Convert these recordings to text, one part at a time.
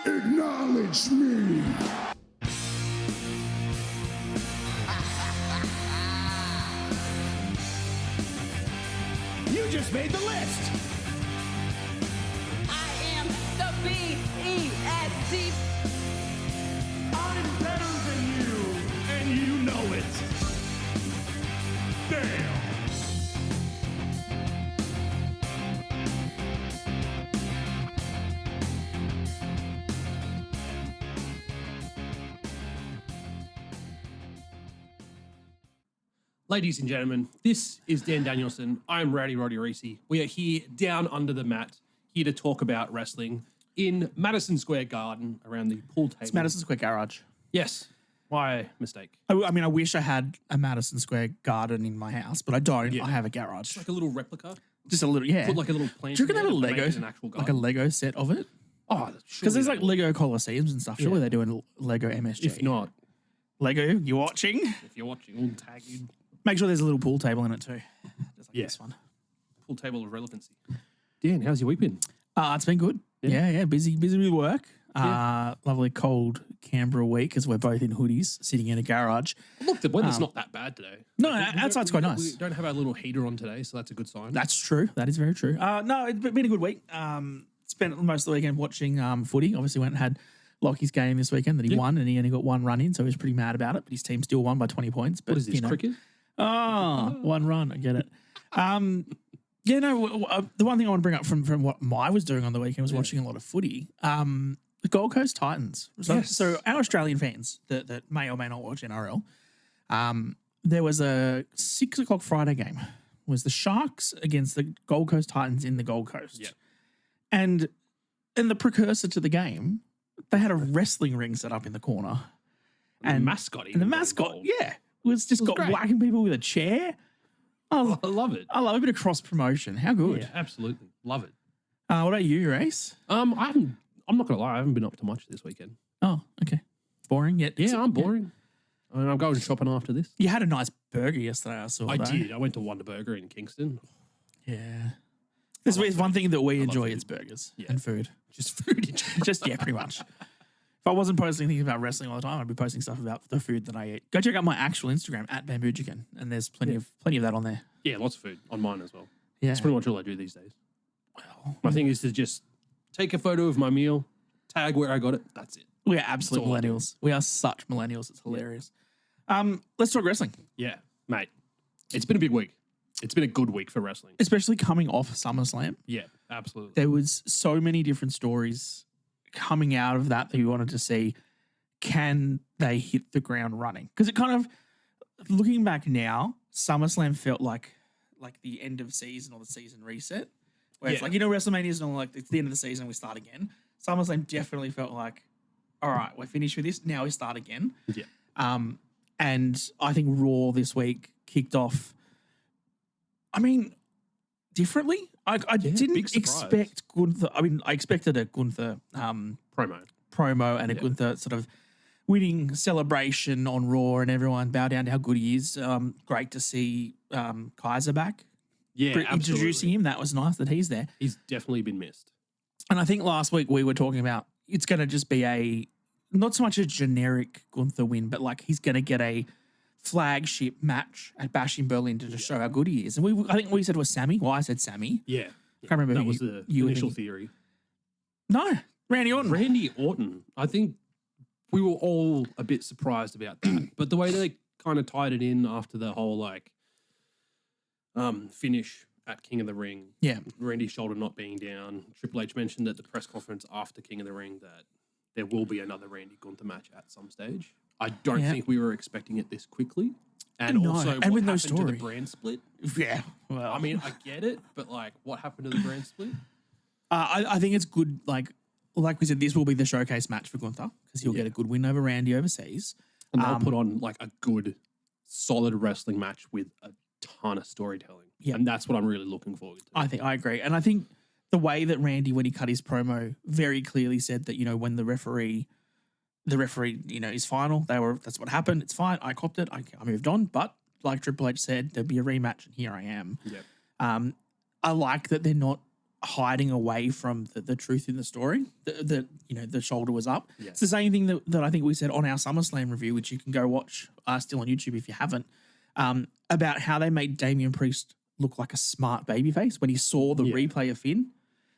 Acknowledge me. You just made the list. I am the B-E-S-T. I'm better than you, and you know it. Damn. Ladies and gentlemen, this is Dan Danielson. I'm Rowdy Roddy Reece. We are here down under the mat, here to talk about wrestling in Madison Square Garden around the pool table. It's Madison Square Garage. Yes. My mistake. I mean, I wish I had a Madison Square Garden in my house, but I don't. Yeah. I have a garage. It's like a little replica. Just a little, yeah. Put like a little plant. Do you reckon they have a in there to Lego, make it an actual like a garden. Lego set of it? Oh, Because there's like Lego Colosseums and stuff. Surely Yeah. they're doing Lego MSG. If not, Lego, you watching? if you're watching, we'll tag you. Make sure there's a little pool table in it too. Just like Yeah. this one. Pool table of relevancy. Dan, how's your week been? It's been good. Yeah. Busy with work. Lovely cold Canberra week as we're both in hoodies sitting in a garage. Look, the weather's not that bad today. No, Like, outside's quite nice. We don't have our little heater on today, so that's a good sign. That's true. That is very true. No, it's been a good week. Spent most of the weekend watching footy. Obviously went and had Lockie's game this weekend that he won, and he only got one run in, so he was pretty mad about it. But his team still won by 20 points. But, What is this, cricket? Oh, one run. I get it. The one thing I want to bring up from what I was doing on the weekend was watching a lot of footy. The Gold Coast Titans. So our Australian fans that may or may not watch NRL, there was a 6 o'clock Friday game. It was the Sharks against the Gold Coast Titans in the Gold Coast. Yeah. And in the precursor to the game, they had a wrestling ring set up in the corner. And mascot. And the mascot, was just got great. whacking people with a chair. I love it. I love a bit of cross promotion. How good. Yeah, absolutely. Love it. What about you, Reece? I'm not gonna lie, I haven't been up to much this weekend. Oh, okay. Boring yet? Yeah, I'm boring. I mean, I'm going shopping after this. You had a nice burger yesterday, I saw. I though. did. I went to Wonder Burger in Kingston. Yeah. There's one thing that we enjoy, food. it's burgers Yeah. and food. Just food in general. Pretty much. If I wasn't posting things about wrestling all the time, I'd be posting stuff about the food that I eat. Go check out my actual Instagram at Bamboo Chicken, and there's plenty of that on there. Yeah, lots of food on mine as well. Yeah. That's pretty much all I do these days. Well, My thing is to just take a photo of my meal, tag where I got it. That's it. we are absolute That's all I do. millennials. We are such millennials. It's hilarious. Let's talk wrestling, Yeah, mate. It's been a big week. It's been a good week for wrestling. especially coming off SummerSlam. Yeah, absolutely. There was so many different stories coming out of that we wanted to see. Can they hit the ground running? Because it kind of, looking back now, SummerSlam felt like the end of season or the season reset. Where it's Yeah. like, WrestleMania is not like it's the end of the season, we start again. SummerSlam definitely felt like, all right, we're finished with this. Now we start again. Yeah. And I think Raw this week kicked off, I mean, differently. I didn't big surprise. expect Gunther. I mean, I expected a Gunther Promo. and a Gunther sort of winning celebration on Raw and everyone bow down to how good he is. Great to see Kaiser back. Yeah, absolutely. Introducing him. That was nice that he's there. He's definitely been missed. And I think last week we were talking about it's going to just be not so much a generic Gunther win, but like he's going to get a flagship match at Bash in Berlin to just show how good he is. And I think we said it was Sammy. Well, I said Sammy. Yeah. Can't remember That who was the you were initial thinking. theory. No, Randy Orton. Randy Orton. I think we were all a bit surprised about that. But the way they kind of tied it in after the whole finish at King of the Ring. Yeah. Randy's shoulder not being down. Triple H mentioned at the press conference after King of the Ring that there will be another Randy Gunther match at some stage. I don't think we were expecting it this quickly. And No, also, and what with no happened to story. the brand split? Yeah. Well, I mean, I get it, but like, what happened to the brand split? I think it's good. Like we said, this will be the showcase match for Gunther because he'll get a good win over Randy overseas. And they'll put on like a good, solid wrestling match with a ton of storytelling. Yeah. And that's what I'm really looking forward to. I agree. And I think the way that Randy, when he cut his promo, very clearly said that, when the referee, is final, that's what happened. It's fine. I copped it. I moved on. But like Triple H said, there'll be a rematch and here I am. Yeah. I like that they're not hiding away from the truth in the story. That the shoulder was up. Yeah. It's the same thing that I think we said on our SummerSlam review, which you can go watch still on YouTube if you haven't, about how they made Damian Priest look like a smart babyface when he saw the replay of Finn.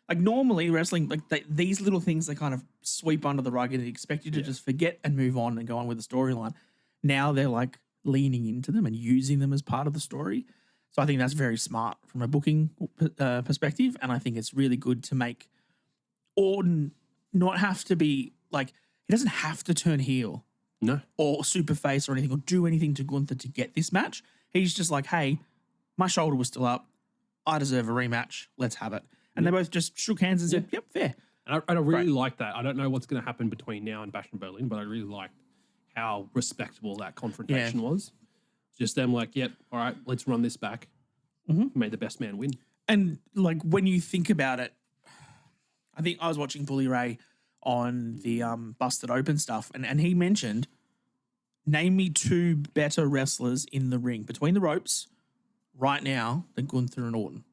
Like normally wrestling, like these little things they kind of sweep under the rug and they expect you to just forget and move on and go on with the storyline. Now they're like leaning into them and using them as part of the story. So I think that's very smart from a booking perspective. And I think it's really good to make Orton not have to be like, he doesn't have to turn heel or super face or anything or do anything to Gunther to get this match. He's just like, hey, my shoulder was still up. I deserve a rematch. Let's have it. And they both just shook hands and said, yep, fair. And I really like that. I don't know what's going to happen between now and Bash in Berlin, but I really liked how respectable that confrontation was. Just them like, yep, all right, let's run this back. Made the best man win. And like when you think about it, I think I was watching Bully Ray on the Busted Open stuff, and he mentioned, name me 2 better wrestlers in the ring between the ropes right now than Gunther and Orton.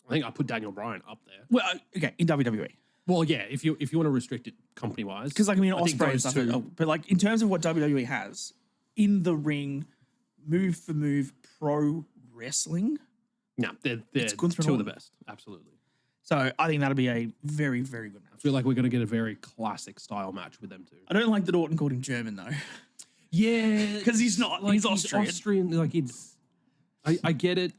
I think I put Daniel Bryan up there. Well, okay, in WWE. Well, yeah, if you want to restrict it company wise, Because like I mean, think Ospreay and those stuff, two- but like in terms of what WWE has in the ring, move for move pro wrestling. no, they're Gunther and two of the Orton. best. Absolutely. So I think that'll be a very, very good I match. feel like we're going to get a very classic style match with them too. I don't like that Orton called him German though, Yeah, because he's not. like he's Austrian. Like it's, I get it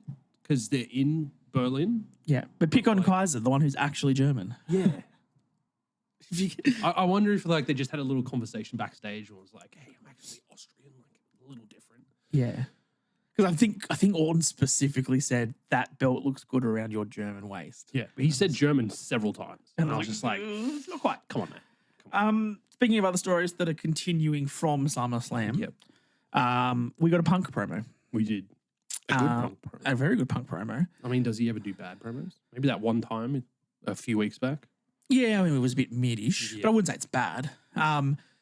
because they're in Berlin. Yeah, but pick on Kaiser, the one who's actually German. Yeah. I wonder if like they just had a little conversation backstage and was like, "Hey, I'm actually Austrian, like a little different." Yeah, because I think Orton specifically said that belt looks good around your German waist. Yeah, but he said German several times, and I was just like, it's not quite. "Come on, man." Speaking of other stories that are continuing from SummerSlam, Yep, we got a Punk promo. we did a good punk promo. A very good Punk promo. I mean, does he ever do bad promos? Maybe that one time a few weeks back. Yeah, I mean, it was a bit mid-ish, but I wouldn't say it's bad.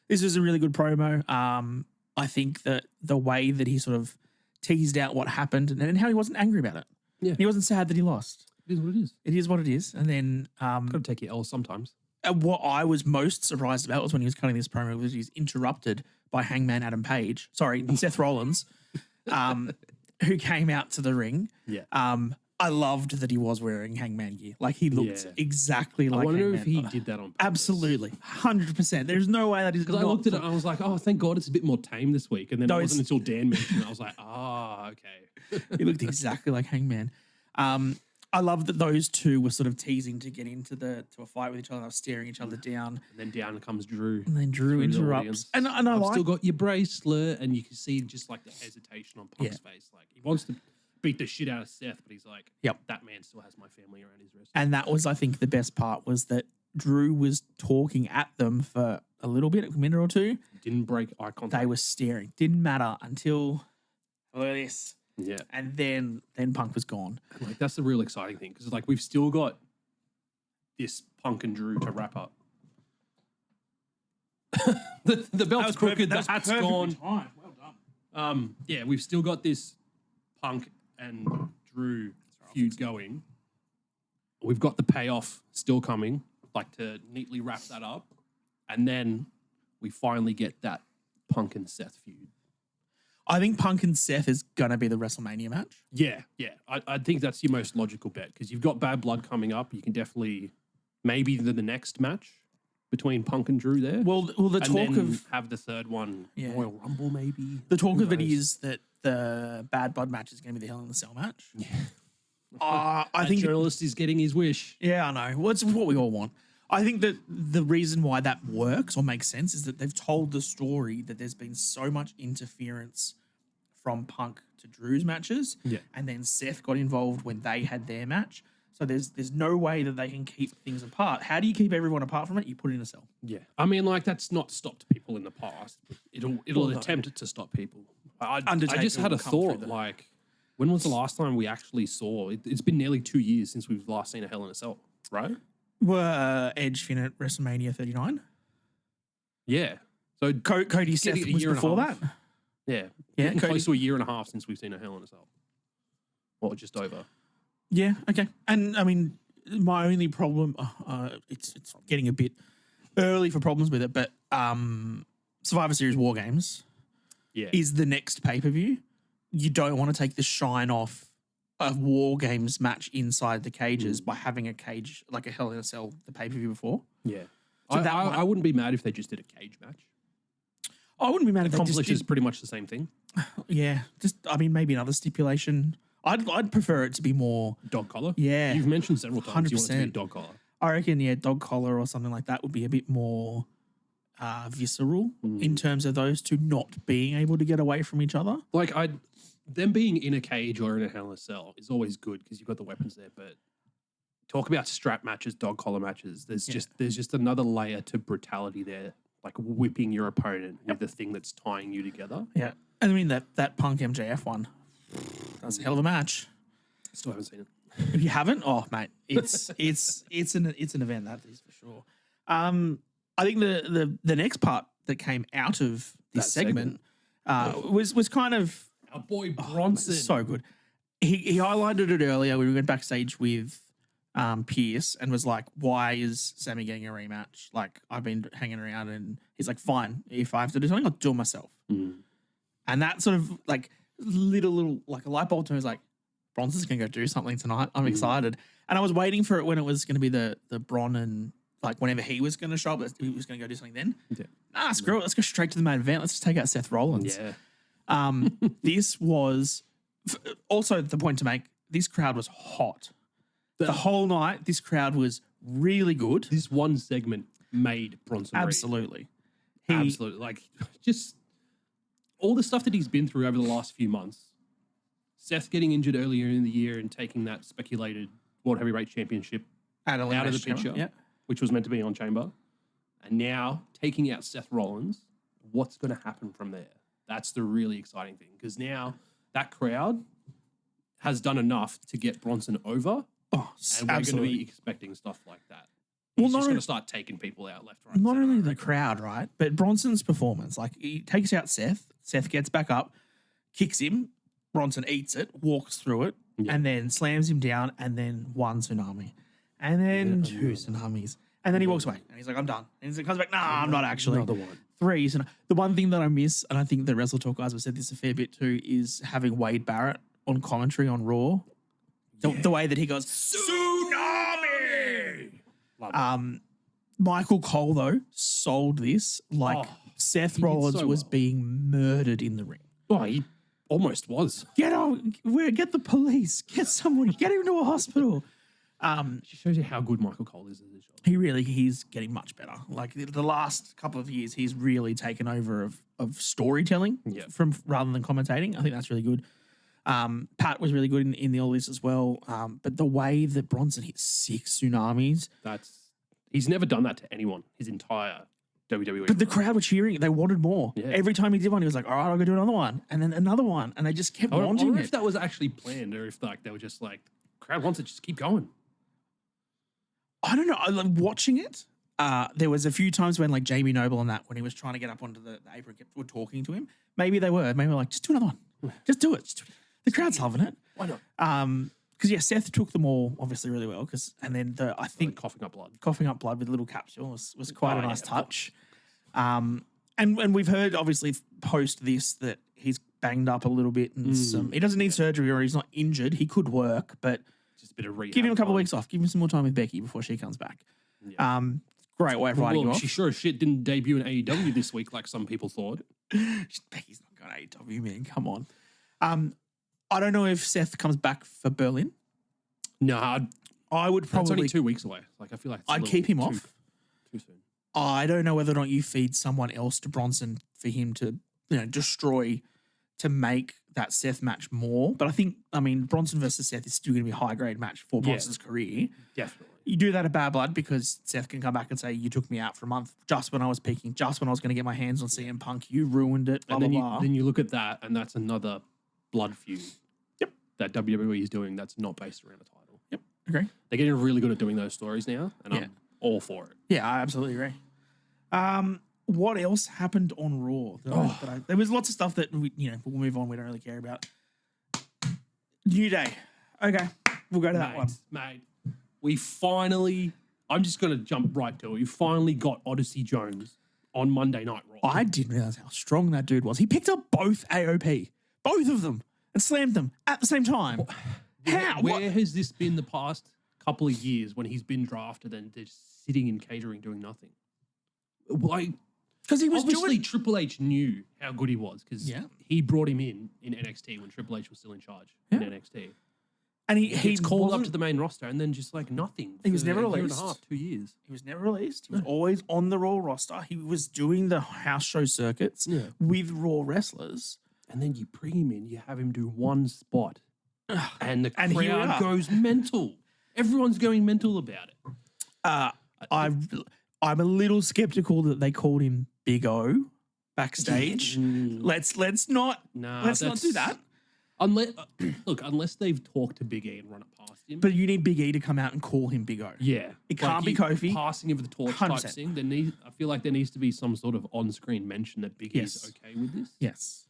This was a really good promo. I think that the way that he sort of teased out what happened and how he wasn't angry about it. Yeah. He wasn't sad that he lost. It is what it is. It is what it is. And then Got to take your L sometimes. what I was most surprised about was when he was cutting this promo was he's interrupted by Hangman Adam Page. Sorry, Seth Rollins, who came out to the ring. Yeah. I loved that he was wearing Hangman gear. Like he looked Yeah. exactly like I wonder Hangman. if he did that on purpose. Absolutely. 100%. There's no way that he's Because I looked at it and I was like, oh, thank God it's a bit more tame this week. And then No, it wasn't it's- until Dan mentioned it. I was like, oh, okay. He looked exactly like Hangman. I love that those two were sort of teasing to get into to a fight with each other, staring each other down. And then down comes Drew. And then Drew through the interrupts. audience. And I I've like still got your bracelet. And you can see just like the hesitation on Punk's face. Like he wants to beat the shit out of Seth, but he's like, Yep. that man still has my family around his wrist. And that was, I think, the best part was that Drew was talking at them for a little bit, a minute or two. Didn't break eye contact. They were staring. Didn't matter until look at this. Yeah. And then Punk was gone. And like that's the real exciting thing because like we've still got this Punk and Drew to wrap up. the belt's crooked, the hat's gone. Well done. Yeah, we've still got this Punk and Drew feud going. We've got the payoff still coming, like to neatly wrap that up. And then we finally get that Punk and Seth feud. I think Punk and Seth is going to be the WrestleMania match. Yeah. I think that's your most logical bet because you've got Bad Blood coming up. You can definitely, maybe the next match between Punk and Drew there. Well, the and talk then of have the third one, Yeah. Royal Rumble maybe. the talk Who of it knows? is that the Bad Blood match is going to be the Hell in the Cell match. Yeah. I That think journalist is getting his wish. Yeah, I know. Well, it's what we all want. I think that the reason why that works or makes sense is that they've told the story that there's been so much interference from Punk to Drew's matches. Yeah. And then Seth got involved when they had their match. So there's no way that they can keep things apart. How do you keep everyone apart from it? You put it in a cell. Yeah, I mean, like that's not stopped people in the past. It'll Well, no. attempt to stop people. I Undertaker just had a will come through thought. the- Like, when was the last time we actually saw? It's been nearly 2 years since we've last seen a Hell in a Cell, right? Were Edge Finn at WrestleMania 39? Yeah. So Cody Seth getting a was year and a before half. that? yeah, Yeah, getting Cody- close to a year and a half since we've seen a Hell in a Cell. Or just over. Yeah, okay. And I mean, my only problem, it's getting a bit early for problems with it, but Survivor Series War Games Yeah. is the next pay-per-view. You don't want to take the shine off a War Games match inside the cages by having a cage, like a Hell in a Cell, the pay-per-view before. Yeah. So I wouldn't be mad if they just did a cage match. I wouldn't be mad if they just Accomplishing is did, pretty much the same thing. yeah, just, I mean, maybe another stipulation. I'd prefer it to be more, Dog collar. Yeah. You've mentioned several times you want it to be 100%. dog collar. I reckon, yeah, dog collar or something like that would be a bit more visceral in terms of those two not being able to get away from each other. Like them being in a cage or in a Hell in a Cell is always good because you've got the weapons there. But talk about strap matches, dog collar matches. There's just another layer to brutality there, like whipping your opponent with the thing that's tying you together. Yeah. And I mean, that Punk MJF one, that's a hell of a match. Still haven't seen it. If you haven't, oh mate, it's an event, that is for sure. I think the next part that came out of this That segment was kind of Our boy Bronson. so good. He highlighted it earlier. We went backstage with Pierce and was like, "Why is Sammy getting a rematch? Like, I've been hanging around." And he's like, "Fine, if I have to do something, I'll do it myself." And that sort of like little like a light bulb to me was like, Bronson's gonna go do something tonight. I'm excited. And I was waiting for it when it was gonna be the Bron and like whenever he was gonna show up, he was gonna go do something then. Yeah. Nah, screw it. Let's go straight to the main event. Let's just take out Seth Rollins. Yeah. This was also the point to make. This crowd was hot. The whole night, this crowd was really good. This one segment made Bronson Reed. Absolutely. Absolutely. Like, just all the stuff that he's been through over the last few months. Seth getting injured earlier in the year and taking that speculated World Heavyweight Championship out of the picture, Yeah. which was meant to be on Chamber. And now taking out Seth Rollins, what's going to happen from there? That's the really exciting thing. Because now that crowd has done enough to get Bronson over. Oh, And we're going to be expecting stuff like that. He's just going to start taking people out left, right, Not center, only I the reckon. crowd, right? But Bronson's performance. Like, he takes out Seth. Seth gets back up, kicks him. Bronson eats it, walks through it, and then slams him down, and then one tsunami. And then two tsunamis. And then he walks away. And he's like, I'm done. And he comes back, nah, I'm not actually. Another one. Three. The one thing that I miss, and I think the Wrestle Talk guys have said this a fair bit too, is having Wade Barrett on commentary on Raw. The way that he goes, tsunami! Michael Cole, though, sold this like Seth Rollins so was well. being murdered in the ring. Oh, he almost was. Get the police, get someone, get him to a hospital. She shows you how good Michael Cole is at this job. He's getting much better. Like the last couple of years, he's really taken over of storytelling from rather than commentating. I think that's really good. Pat was really good in the all this as well. But the way that Bronson hit 6 tsunamis, He's never done that to anyone his entire WWE. but the crowd were cheering. They wanted more. Yeah. Every time he did one, he was like, all right, I'll go do another one. And then another one. And they just kept I wanting wonder it. if that was actually planned or if like they were just like, crowd wants it, just keep going. I don't know. I love watching it. There was a few times when like Jamie Noble and that, when he was trying to get up onto the apron, were talking to him. Maybe they were. Maybe they were like, just do another one. Just do it. Just do it. The crowd's loving it. Why not? Because Seth took them all obviously really well. And then I think Coughing up blood. coughing up blood with a little capsule was quite a nice of touch. And we've heard obviously post this that he's banged up a little bit and he doesn't need surgery or he's not injured. He could work, but Just a bit of rehab. give him a couple of time. weeks off. Give him some more time with Becky before she comes back. Yeah. Great way of writing you Well, off. she sure as shit didn't debut in AEW this week like some people thought. Becky's not going to AEW, man. Come on. I don't know if Seth comes back for Berlin. No, I would that's probably only 2 weeks away. Like I feel like it's a I'd little keep him too- off. Too soon. I don't know whether or not you feed someone else to Bronson for him to, destroy to make that Seth match more. But I mean, Bronson versus Seth is still going to be a high grade match for Bronson's career. Definitely. You do that at Bad Blood because Seth can come back and say, you took me out for a month just when I was peaking, just when I was going to get my hands on CM Punk. You ruined it, blah, And then blah, you, blah. then you look at that, and that's another blood feud. Yep. That WWE is doing that's not based around a title. Yep, agree. They're getting really good at doing those stories now, and I'm all for it. Yeah, I absolutely agree. What else happened on Raw? There was lots of stuff that we'll move on. We don't really care about. New Day. Okay, We'll go to that one. Mate, we finally, I'm just going to jump right to it. We finally got Odyssey Jones on Monday Night Raw. I didn't realize how strong that dude was. He picked up both AOP, both of them, and slammed them at the same time. How? Where has this been the past couple of years when he's been drafted and just sitting in catering doing nothing? Like, Because he was obviously doing. Triple H knew how good he was because he brought him in NXT when Triple H was still in charge in NXT. And he He's called up wasn't- to the main roster and then just like nothing. He was for never a year and a released. half, 2 years. He was never released. He was always on the Raw roster. He was doing the house show circuits with Raw wrestlers. And then you bring him in, you have him do one spot, and the And here we crowd are. goes mental. Everyone's going mental about it. I'm a little skeptical that they called him Big O backstage. Let's not let's not do that. Unless they've talked to Big E and run it past him. But you need Big E to come out and call him Big O. Yeah, It can't be Kofi. Passing of the torch type 100%. thing. I feel like there needs to be some sort of on-screen mention that Big E is okay with this. Yes.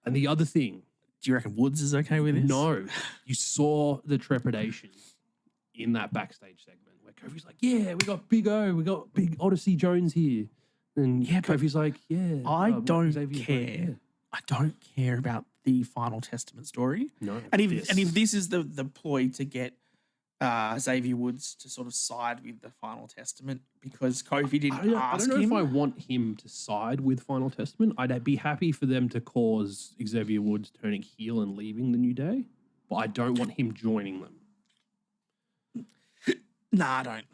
And the other thing, Do you reckon Woods is okay with this? no, you saw the trepidation in that backstage segment where Kofi's like, "Yeah, we got Big O, we got Big Odyssey Jones here," and Kofi's like, "Yeah, I don't Xavier care. Jones, I don't care about the Final Testament story. No, And if this is the ploy to get Xavier Woods to sort of side with the Final Testament because Kofi didn't I ask don't know him. if I want him to side with Final Testament. I'd be happy for them to cause Xavier Woods turning heel and leaving the New Day, but I don't want him joining them. Nah, I don't.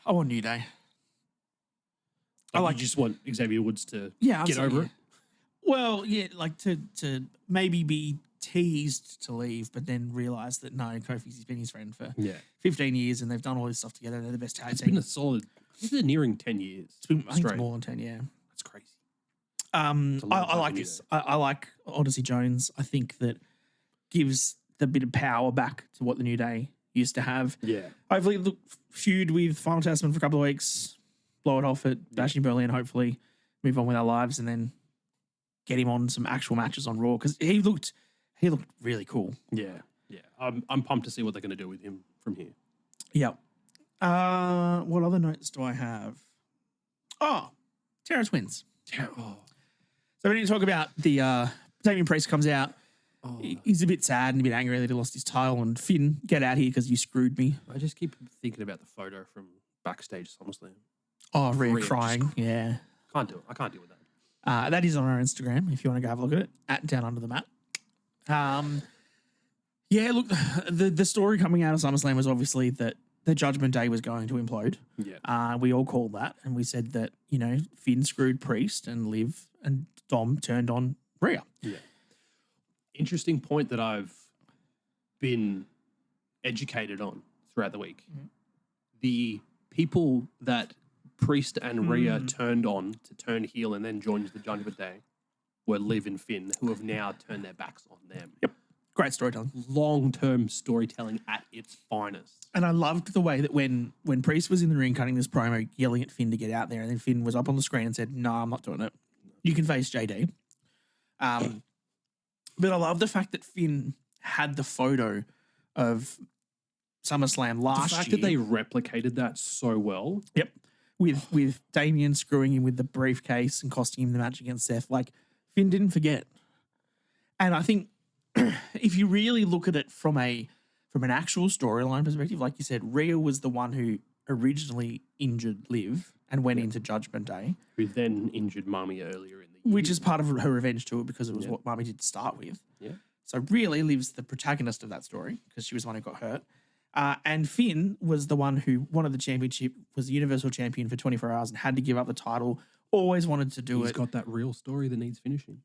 I want New Day. You just want Xavier Woods to Yeah, get over it. Well, yeah, like to maybe be teased to leave, but then realize that no, Kofi's been his friend for Yeah. 15 years and they've done all this stuff together. They're the best tag It's team. been a solid, I think they're nearing 10 years. I think it's straight. more than 10, yeah. That's crazy. I long time like to do this. I like Odyssey Jones. I think that gives the bit of power back to what the New Day used to have. Yeah. Hopefully, look, feud with Final Testament for a couple of weeks, blow it off at Bash in Berlin, hopefully move on with our lives, and then get him on some actual matches on Raw because he looked really cool. Yeah. Yeah. I'm pumped to see what they're going to do with him from here. Yep. What other notes do I have? Oh, Terrence wins. Oh, So we need to talk about the Damian Priest comes out. He's a bit sad and a bit angry that he lost his title. And Finn, get out here because you screwed me. I just keep thinking about the photo from backstage SummerSlam. Oh, Rhea Rhea crying. just- Yeah. Can't do it. I can't deal with that. That is on our Instagram if you want to go have a look at it, at Down Under the Mat. Yeah, look, the story coming out of SummerSlam was obviously that the Judgment Day was going to implode. Yeah. We all called that, and we said that, Finn screwed Priest and Liv and Dom turned on Rhea. Yeah. Interesting point that I've been educated on throughout the week. The people that Priest and Rhea turned on to turn heel and then joined the Judgment Day were Liv and Finn, who have now turned their backs on them. Yep. Great storytelling. Long-term storytelling at its finest. And I loved the way that when Priest was in the ring cutting this promo, yelling at Finn to get out there, and then Finn was up on the screen and said, "No, I'm not doing it. You can face JD." But I love the fact that Finn had the photo of SummerSlam last The fact year. that they replicated that so well. Yep. With Damien screwing him with the briefcase and costing him the match against Seth. Like, Finn didn't forget. And I think if you really look at it from an actual storyline perspective, like you said, Rhea was the one who originally injured Liv and went into Judgment Day, Who then injured Mummy earlier in the year. which is part of her revenge to it because it was what Mummy did to start with. Yeah. So really Liv's the protagonist of that story because she was the one who got hurt. And Finn was the one who wanted the championship, was the Universal Champion for 24 hours and had to give up the title, always wanted to do He's it. got that real story that needs finishing.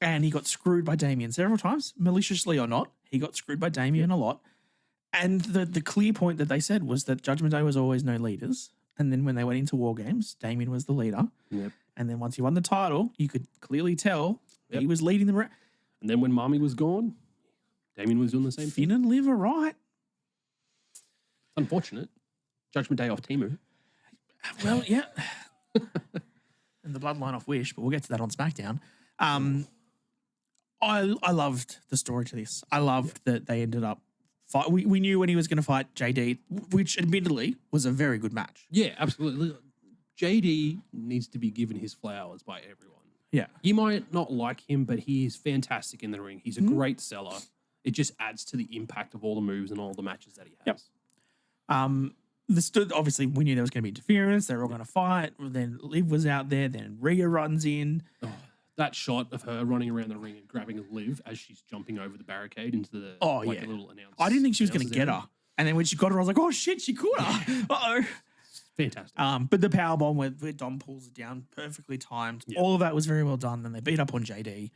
And he got screwed by Damien several times, maliciously or not. He got screwed by Damien a lot. And the clear point that they said was that Judgment Day was always no leaders. And then when they went into War Games, Damien was the leader. Yep. And then once he won the title, you could clearly tell he was leading the And then when Mummy was gone, Damien was doing the same thing. Finn and Liv are right. Unfortunate. Judgment Day off Timu. Well, yeah. And the bloodline off Wish, but we'll get to that on SmackDown. I loved the story to this. I loved that they ended up fight. We knew when he was going to fight JD, which admittedly was a very good match. Yeah, absolutely. JD needs to be given his flowers by everyone. Yeah. You might not like him, but he is fantastic in the ring. He's a great seller. It just adds to the impact of all the moves and all the matches that he has. Obviously, we knew there was going to be interference. They were all going to fight. Then Liv was out there. Then Rhea runs in. That shot of her running around the ring and grabbing Liv as she's jumping over the barricade into the a little announce. I didn't think she was going to get her. And then when she got her, I was like, oh shit, she caught her. Uh-oh. Fantastic. But the power bomb where Dom pulls it down, perfectly timed. Yeah. All of that was very well done. Then they beat up on JD.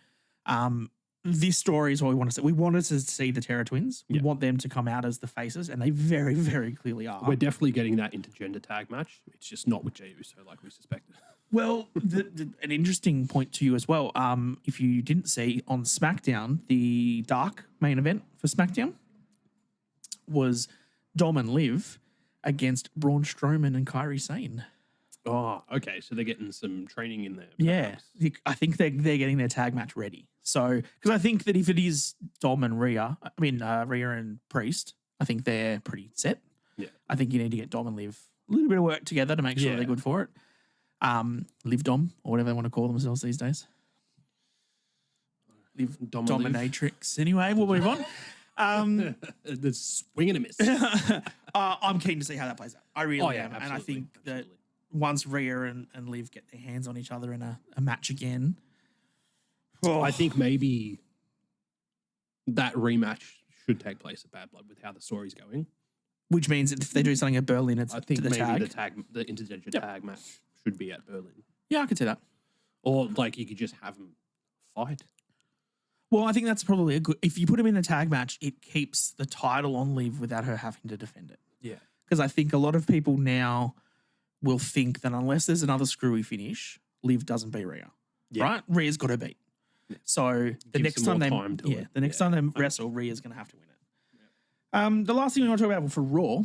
This story is what we want to see. We wanted to see the Terror Twins. We want them to come out as the faces, and they very, very clearly are. We're definitely getting that intergender tag match. It's just not with Jey Uso like we suspected. Well, an interesting point to you as well. If you didn't see on SmackDown, the dark main event for SmackDown was Dom and Liv against Braun Strowman and Kairi Sane. Oh, okay. So they're getting some training in there. Yeah, I think they're getting their tag match ready. So, because I think that if it is Dom and Rhea and Priest, I think they're pretty set. Yeah. I think you need to get Dom and Liv a little bit of work together to make sure they're good for it. Liv Dom, or whatever they want to call themselves these days. Liv Dominatrix. Anyway, we'll move on. The swing and a miss. I'm keen to see how that plays out. I really am. Absolutely. And I think that once Rhea and Liv get their hands on each other in a match again, I think maybe that rematch should take place at Bad Blood with how the story's going. which means if they do something at Berlin, it's I think to the maybe tag. the intergender tag match should be at Berlin. Yeah, I could see that. Or like you could just have them fight. Well, I think that's probably a good. If you put him in the tag match, it keeps the title on Liv without her having to defend it. Yeah. Because I think a lot of people now will think that unless there's another screwy finish, Liv doesn't beat Rhea. Yeah. Right? Rhea's got to beat. Yeah. So the next time they time they wrestle, Rhea's going to have to win it. The last thing we want to talk about for Raw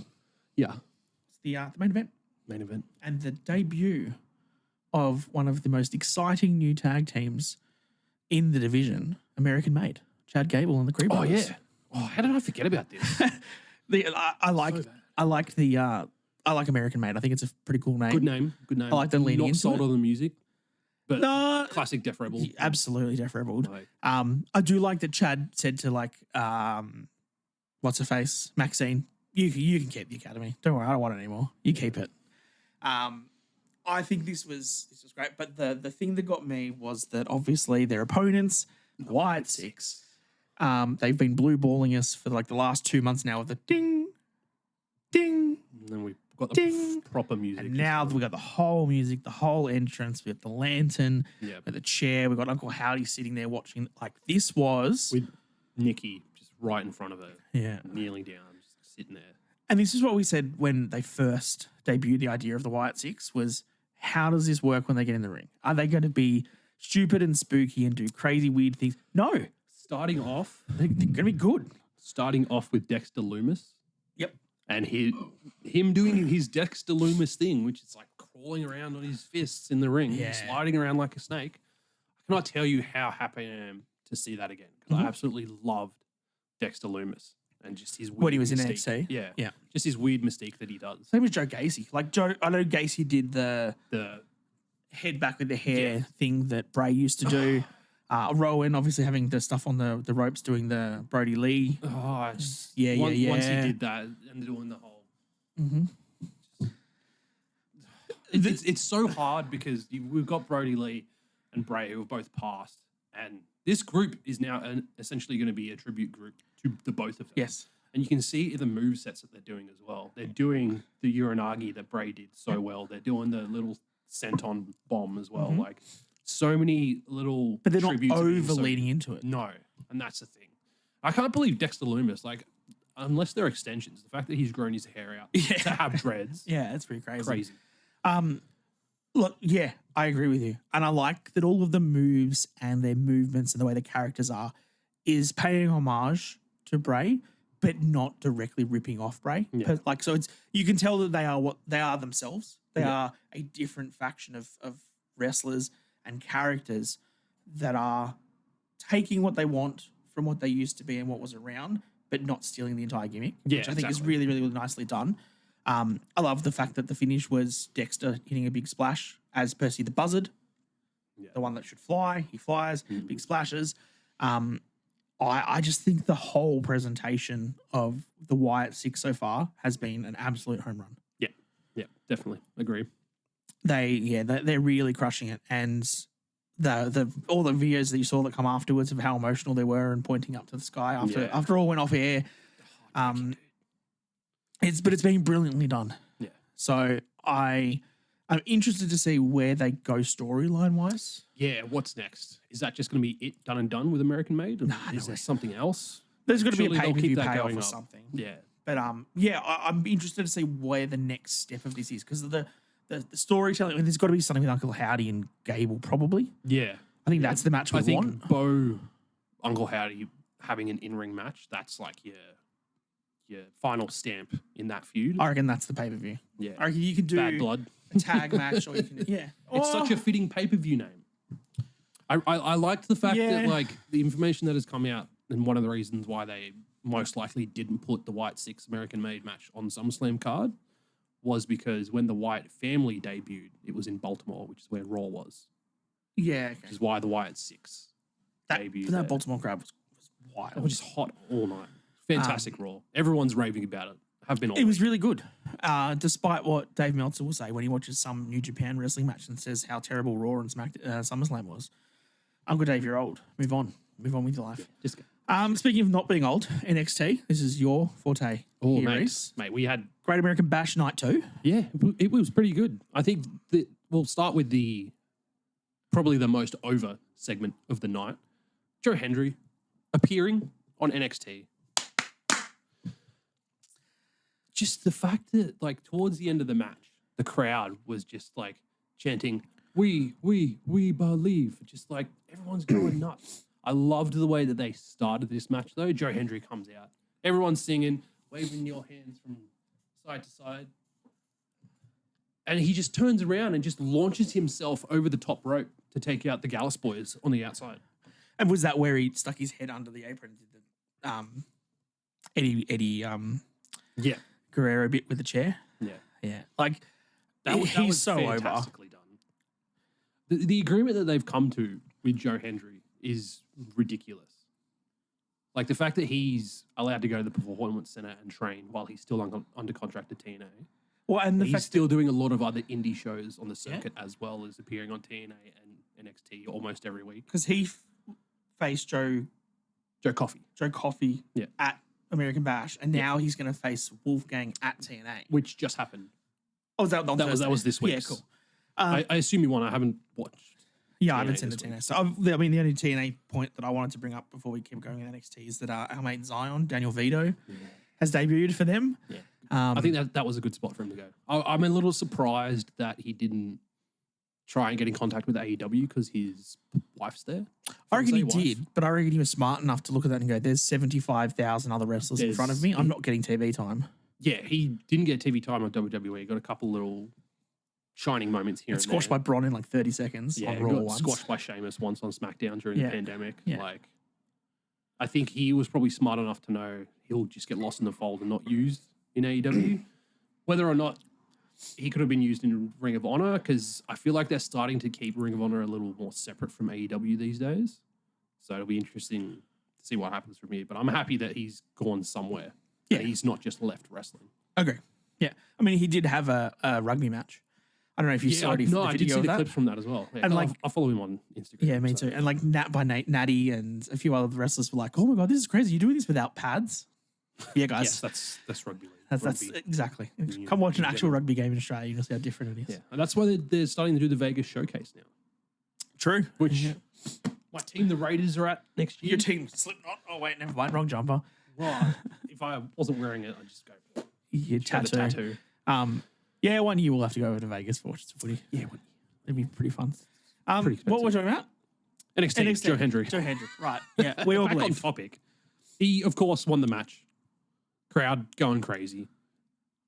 Yeah. is the main event Main event. and the debut of one of the most exciting new tag teams in the division, American Made, Chad Gable and the Creed Brothers. Yeah. Oh, how did I forget about this? I like American Made. I think it's a pretty cool name. Good name. Good name. I like them leaning Not into sold it. on the music, but No, classic Def Rebel. absolutely Def Rebel. Like, I do like that Chad said to what's her face, Maxine, you can keep the Academy. Don't worry, I don't want it anymore. You keep it. I think this was great, but the thing that got me was that obviously their opponents, Wyatt 6, they've been blue balling us for like the last 2 months now with the ding, ding, and then we've got the Ding. proper music. and now we got the whole music, the whole entrance, we got the lantern, Yeah. with the chair, we got Uncle Howdy sitting there watching. Like this was, With Nikki just right in front of her, yeah. kneeling down, just sitting there. And this is what we said when they first debuted the idea of the Wyatt 6 was, how does this work when they get in the ring? Are they going to be stupid and spooky and do crazy, weird things? No. Starting off They're going to be good. with Dexter Loomis Yep. and him doing his Dexter Loomis thing, which is like crawling around on his fists in the ring, Yeah. sliding around like a snake. I cannot tell you how happy I am to see that again because I absolutely loved Dexter Loomis and just his weird When he was in mystique. NXT? Yeah. Yeah. Just his weird mystique that he does. Same as Joe Gacy. Like Joe, I know Gacy did the The head back with the hair thing that Bray used to do. Rowan obviously having the stuff on the ropes doing the Brody Lee. once Yeah. he did that and doing the whole. It's so hard because we've got Brody Lee and Bray who have both passed, and this group is now essentially going to be a tribute group to the both of them. Yes. And you can see the move sets that they're doing as well. They're doing the Uranagi that Bray did so well. They're doing the little senton bomb as well. Like so many little But they're not tributes of being over so- leading into it. No, and that's the thing. I can't believe Dexter Loomis, like, unless they're extensions, the fact that he's grown his hair out to have dreads, Yeah, that's pretty crazy. crazy. Look, yeah, I agree with you. And I like that all of the moves and their movements and the way the characters are is paying homage to Bray, but not directly ripping off Bray. Yeah. Like, so it's, you can tell that they are what they are themselves. They Yeah. are a different faction of wrestlers and characters that are taking what they want from what they used to be and what was around, but not stealing the entire gimmick, Yeah, which I think is exactly. really, really nicely done. I love the fact that the finish was Dexter hitting a big splash as Percy the Buzzard, the one that should fly. He flies, big splashes. I just think the whole presentation of the Wyatt 6 so far has been an absolute home run. Yeah, definitely agree. They're really crushing it, and the all the videos that you saw that come afterwards of how emotional they were and pointing up to the sky after all went off air. It's been brilliantly done. Yeah. So I'm interested to see where they go storyline wise. Yeah, what's next? Is that just going to be it done and done with American Made? Or is there something else? There's got to be a Surely they'll pay-per-view keep that payoff going or up. something. Yeah. But I'm interested to see where the next step of this is, because the storytelling. There's got to be something with Uncle Howdy and Gable, probably. Yeah. I think that's the match we I think want. Bo, Uncle Howdy having an in-ring match, that's like your final stamp in that feud. I reckon that's the pay-per-view. Yeah. I reckon you can do Bad Blood. a tag match, or you can It's such a fitting pay-per-view name. I liked the fact that like the information that has come out, and one of the reasons why they most likely didn't put the Wyatt 6 American Made match on SummerSlam card was because when the Wyatt family debuted, it was in Baltimore, which is where Raw was. Yeah, okay. Which is why the Wyatt 6 debuted. That there. Baltimore crowd was wild. It was just hot all night. Fantastic Raw. Everyone's raving about it. Have been all It was week. really good, despite what Dave Meltzer will say when he watches some New Japan wrestling match and says how terrible Raw and SummerSlam was. Uncle Dave, you're old. Move on. Move on with your life. Just go. Speaking of not being old, NXT, this is your forte. Oh, here, mate. Reece. Mate, we had... Great American Bash Night 2. Yeah, it was pretty good. I think that we'll start with probably the most over segment of the night. Joe Hendry appearing on NXT. Just the fact that, like, towards the end of the match, the crowd was just, like, chanting, we believe. Just, like, everyone's going nuts. I loved the way that they started this match, though. Joe Hendry comes out. Everyone's singing, waving your hands from side to side. And he just turns around and just launches himself over the top rope to take out the Gallus boys on the outside. And was that where he stuck his head under the apron and did the Yeah. Guerrero bit with the chair? Yeah. Yeah. Like, That he's was so over. fantastically done. The agreement that they've come to with Joe Hendry is ridiculous. Like the fact that he's allowed to go to the Performance Center and train while he's still under contract to TNA. Well, and the He's fact still doing a lot of other indie shows on the circuit as well as appearing on TNA and NXT almost every week. because he faced Joe Coffey, Yeah. at American Bash, and now he's going to face Wolfgang at TNA. which just happened. Oh, that was this week. Yeah, cool. I assume you won. I haven't watched. Yeah, I haven't TNA seen the this week. TNA. So, I mean, the only TNA point that I wanted to bring up before we keep going with NXT is that our mate Zion, Daniel Vito, has debuted for them. Yeah. I think that was a good spot for him to go. I'm a little surprised that he didn't try and get in contact with AEW because his wife's there. I reckon he Fiancée wife. did, but I reckon he was smart enough to look at that and go, there's 75,000 other wrestlers in front of me. I'm not getting TV time. Yeah, he didn't get TV time on WWE. He got a couple little shining moments here and Squashed there. by Braun in like 30 seconds Yeah, on he Raw got once. squashed by Sheamus once on SmackDown during Yeah. the pandemic. Yeah. Like, I think he was probably smart enough to know he'll just get lost in the fold and not used in AEW. Whether or not he could have been used in Ring of Honor, because I feel like they're starting to keep Ring of Honor a little more separate from AEW these days. So it'll be interesting to see what happens from here. But I'm happy that he's gone somewhere. Yeah. And he's not just left wrestling. Okay. Yeah. I mean, he did have a rugby match. I don't know if you saw the I did video see of the that. clips from that as well. Yeah, And I'll follow him on Instagram. Yeah, me so. too. And like Natty and a few other wrestlers were like, "Oh my god, this is crazy! You're doing this without pads." Yeah, guys. Yes, that's rugby league. That's Rugby. exactly. Union Come watch an in actual general. rugby game in Australia. You'll see how different it is. Yeah, and that's why they're starting to do the Vegas showcase now. True. Which my team, the Raiders, are at next year. Your team Slipknot. Oh wait, never mind. Wrong jumper. Well, if I wasn't wearing it, I'd just go Your show the tattoo. tattoo. Yeah, one year we'll have to go over to Vegas for watching some footy. Yeah, It'd be pretty fun. Pretty What we're talking about? NXT, Joe Hendry. Joe Hendry. Right. Yeah, we all Back on believe. topic. He, of course, won the match. Crowd going crazy.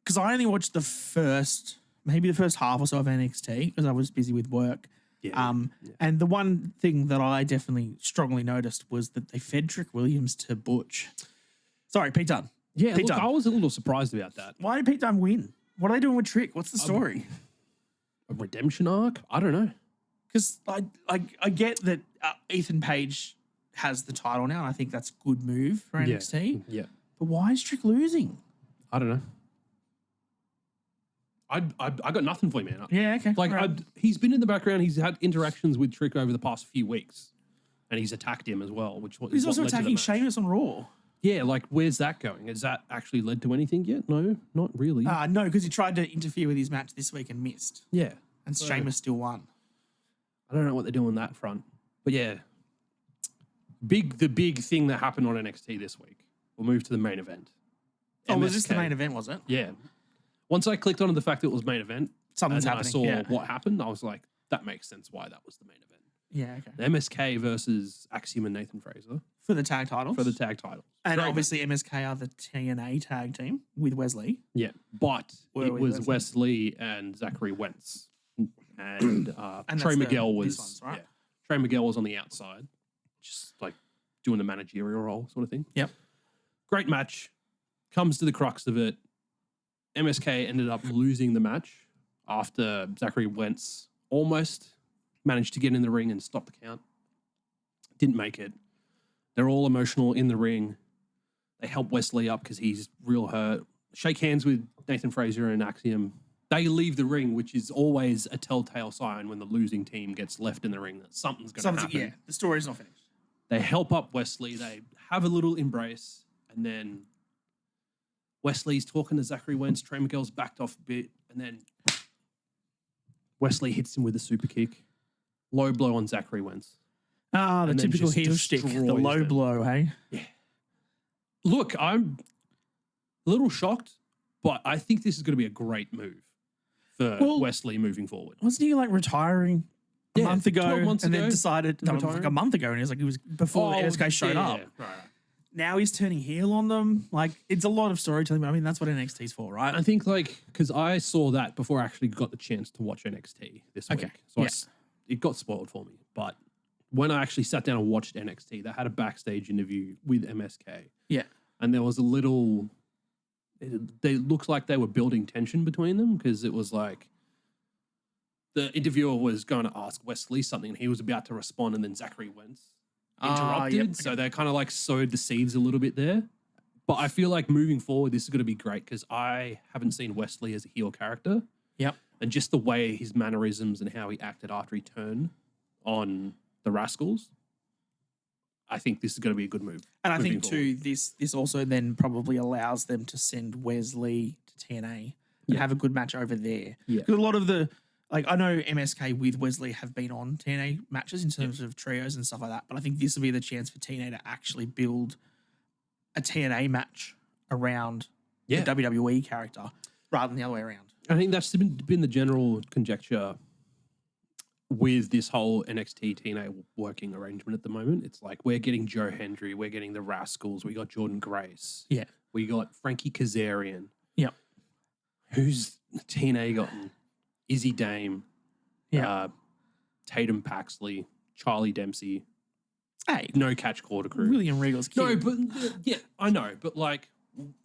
Because I only watched the first half or so of NXT because I was busy with work. Yeah. And the one thing that I definitely strongly noticed was that they fed Trick Williams to Butch. Sorry, Pete Dunne. Yeah, Pete look, Dunne. I was a little surprised about that. Why did Pete Dunne win? What are they doing with Trick? What's the story? A redemption arc? I don't know. Because I get that Ethan Page has the title now, and I think that's a good move for NXT. Yeah. But why is Trick losing? I don't know. I got nothing for you, man. Yeah, okay. Like, Right. he's been in the background. He's had interactions with Trick over the past few weeks, and he's attacked him as well. He's also attacking Sheamus on Raw. Yeah, like, where's that going? Has that actually led to anything yet? No, not really. No, because he tried to interfere with his match this week and missed, Yeah, and Sheamus still won. I don't know what they're doing on that front, but yeah, the big thing that happened on NXT this week. We'll move to the main event. Oh, was this the MSK. main event? Was it? Yeah. Once I clicked on the fact that it was main event, Something's and then happening. I saw what happened, I was like, that makes sense why that was the main event. Yeah, okay. The MSK versus Axiom and Nathan Fraser For the tag titles. for the tag title. And Great obviously MSK are the TNA tag team with Wesley. Yeah, but Where it were was Wesley? Wesley and Zachary Wentz, and And Trey that's Miguel these was ones, right? Trey Miguel was on the outside, just like doing the managerial role sort of thing. Yep. Great match. Comes to the crux of it. MSK ended up losing the match after Zachary Wentz almost managed to get in the ring and stop the count. Didn't make it. They're all emotional in the ring. They help Wesley up because he's real hurt. Shake hands with Nathan Fraser and Axiom. They leave the ring, which is always a telltale sign when the losing team gets left in the ring that something's going to happen. Yeah, the story's not finished. They help up Wesley. They have a little embrace, and then Wesley's talking to Zachary Wentz. Trey Miguel's backed off a bit, and then Wesley hits him with a super kick. Low blow on Zachary Wentz. Ah, the And then typical just heel shtick. The destroys low them. blow, hey? Look, I'm a little shocked, but I think this is going to be a great move for Wesley moving forward. Wasn't he like retiring a Yeah, month ago 12 months and ago, then decided, no, retiring. like a month ago, and he was like, it was before MSK showed up. Right. Now he's turning heel on them. Like, it's a lot of storytelling, but I mean, that's what NXT's for, right? I think, like, because I saw that before I actually got the chance to watch NXT this week. Okay, So yeah. it got spoiled for me. But when I actually sat down and watched NXT, they had a backstage interview with MSK. Yeah. And there was a little... They looked like they were building tension between them because it was like... The interviewer was going to ask Wesley something and he was about to respond, and then Zachary Wentz interrupted. Yep, okay. So they kind of like sowed the seeds a little bit there. But I feel like moving forward, this is going to be great because I haven't seen Wesley as a heel character. Yep. And just the way his mannerisms and how he acted after he turned on the Rascals, I think this is going to be a good move. And I moving think too, this also then probably allows them to send Wesley to TNA and have a good match over there. Yeah. Because a lot of the, like, I know MSK with Wesley have been on TNA matches in terms of trios and stuff like that, but I think this will be the chance for TNA to actually build a TNA match around the WWE character rather than the other way around. I think that's been the general conjecture with this whole NXT TNA working arrangement at the moment. It's like we're getting Joe Hendry, we're getting the Rascals, we got Jordan Grace, Yeah. we got Frankie Kazarian. Yep. Who's TNA gotten? Izzy Dame, Tatum Paxley, Charlie Dempsey. Hey, No catch quarter crew. William Regal's kid. No, but yeah, I know. But like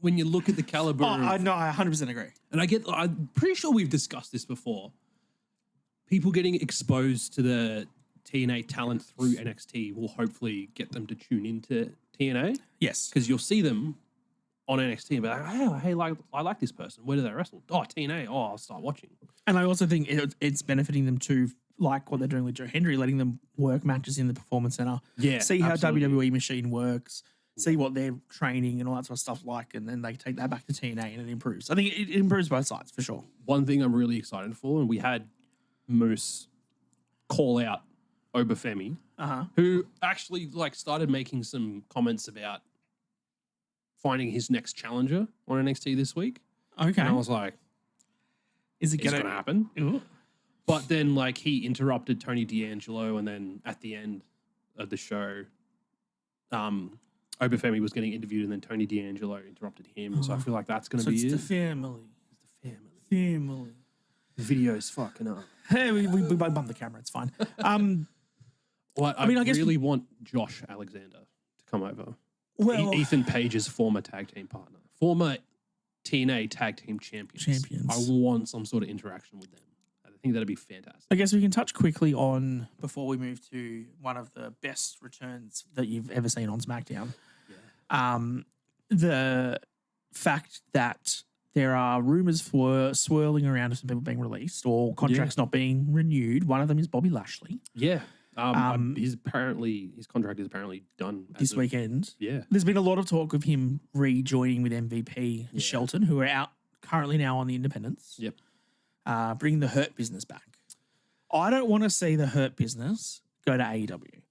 when you look at the caliber, I know, I 100% agree. and I'm pretty sure we've discussed this before. People getting exposed to the TNA talent through NXT will hopefully get them to tune into TNA Yes. because you'll see them on NXT and be like, oh, hey, I like this person. Where do they wrestle? Oh, TNA. Oh, I'll start watching. And I also think it's benefiting them too, like what they're doing with Joe Hendry, letting them work matches in the Performance Center. Yeah, See how absolutely. WWE machine works, see what their training and all that sort of stuff like, and then they take that back to TNA and it improves. I think it improves both sides for sure. One thing I'm really excited for, and we had Moose call out Obafemi, who actually like started making some comments about finding his next challenger on NXT this week. Okay. And I was like, Is it it's going going to happen. But then like he interrupted Tony D'Angelo, and then at the end of the show, Obafemi was getting interviewed, and then Tony D'Angelo interrupted him. So I feel like that's going to So be it's it. the family. It's the family. Family. The video's fucking up. Hey, we bumped the camera. It's fine. Well, I mean, I guess really want Josh Alexander to come over. Well, Ethan Page's former tag team partner, former TNA tag team champions. I want some sort of interaction with them. I think that'd be fantastic. I guess we can touch quickly on, before we move to one of the best returns that you've ever seen on SmackDown, the fact that there are rumors for swirling around of some people being released or contracts not being renewed. One of them is Bobby Lashley. Yeah. His contract is apparently done This weekend. Yeah. There's been a lot of talk of him rejoining with MVP Shelton, who are out currently now on the independents. Yep. Bringing the Hurt Business back. I don't want to see the Hurt Business go to AEW.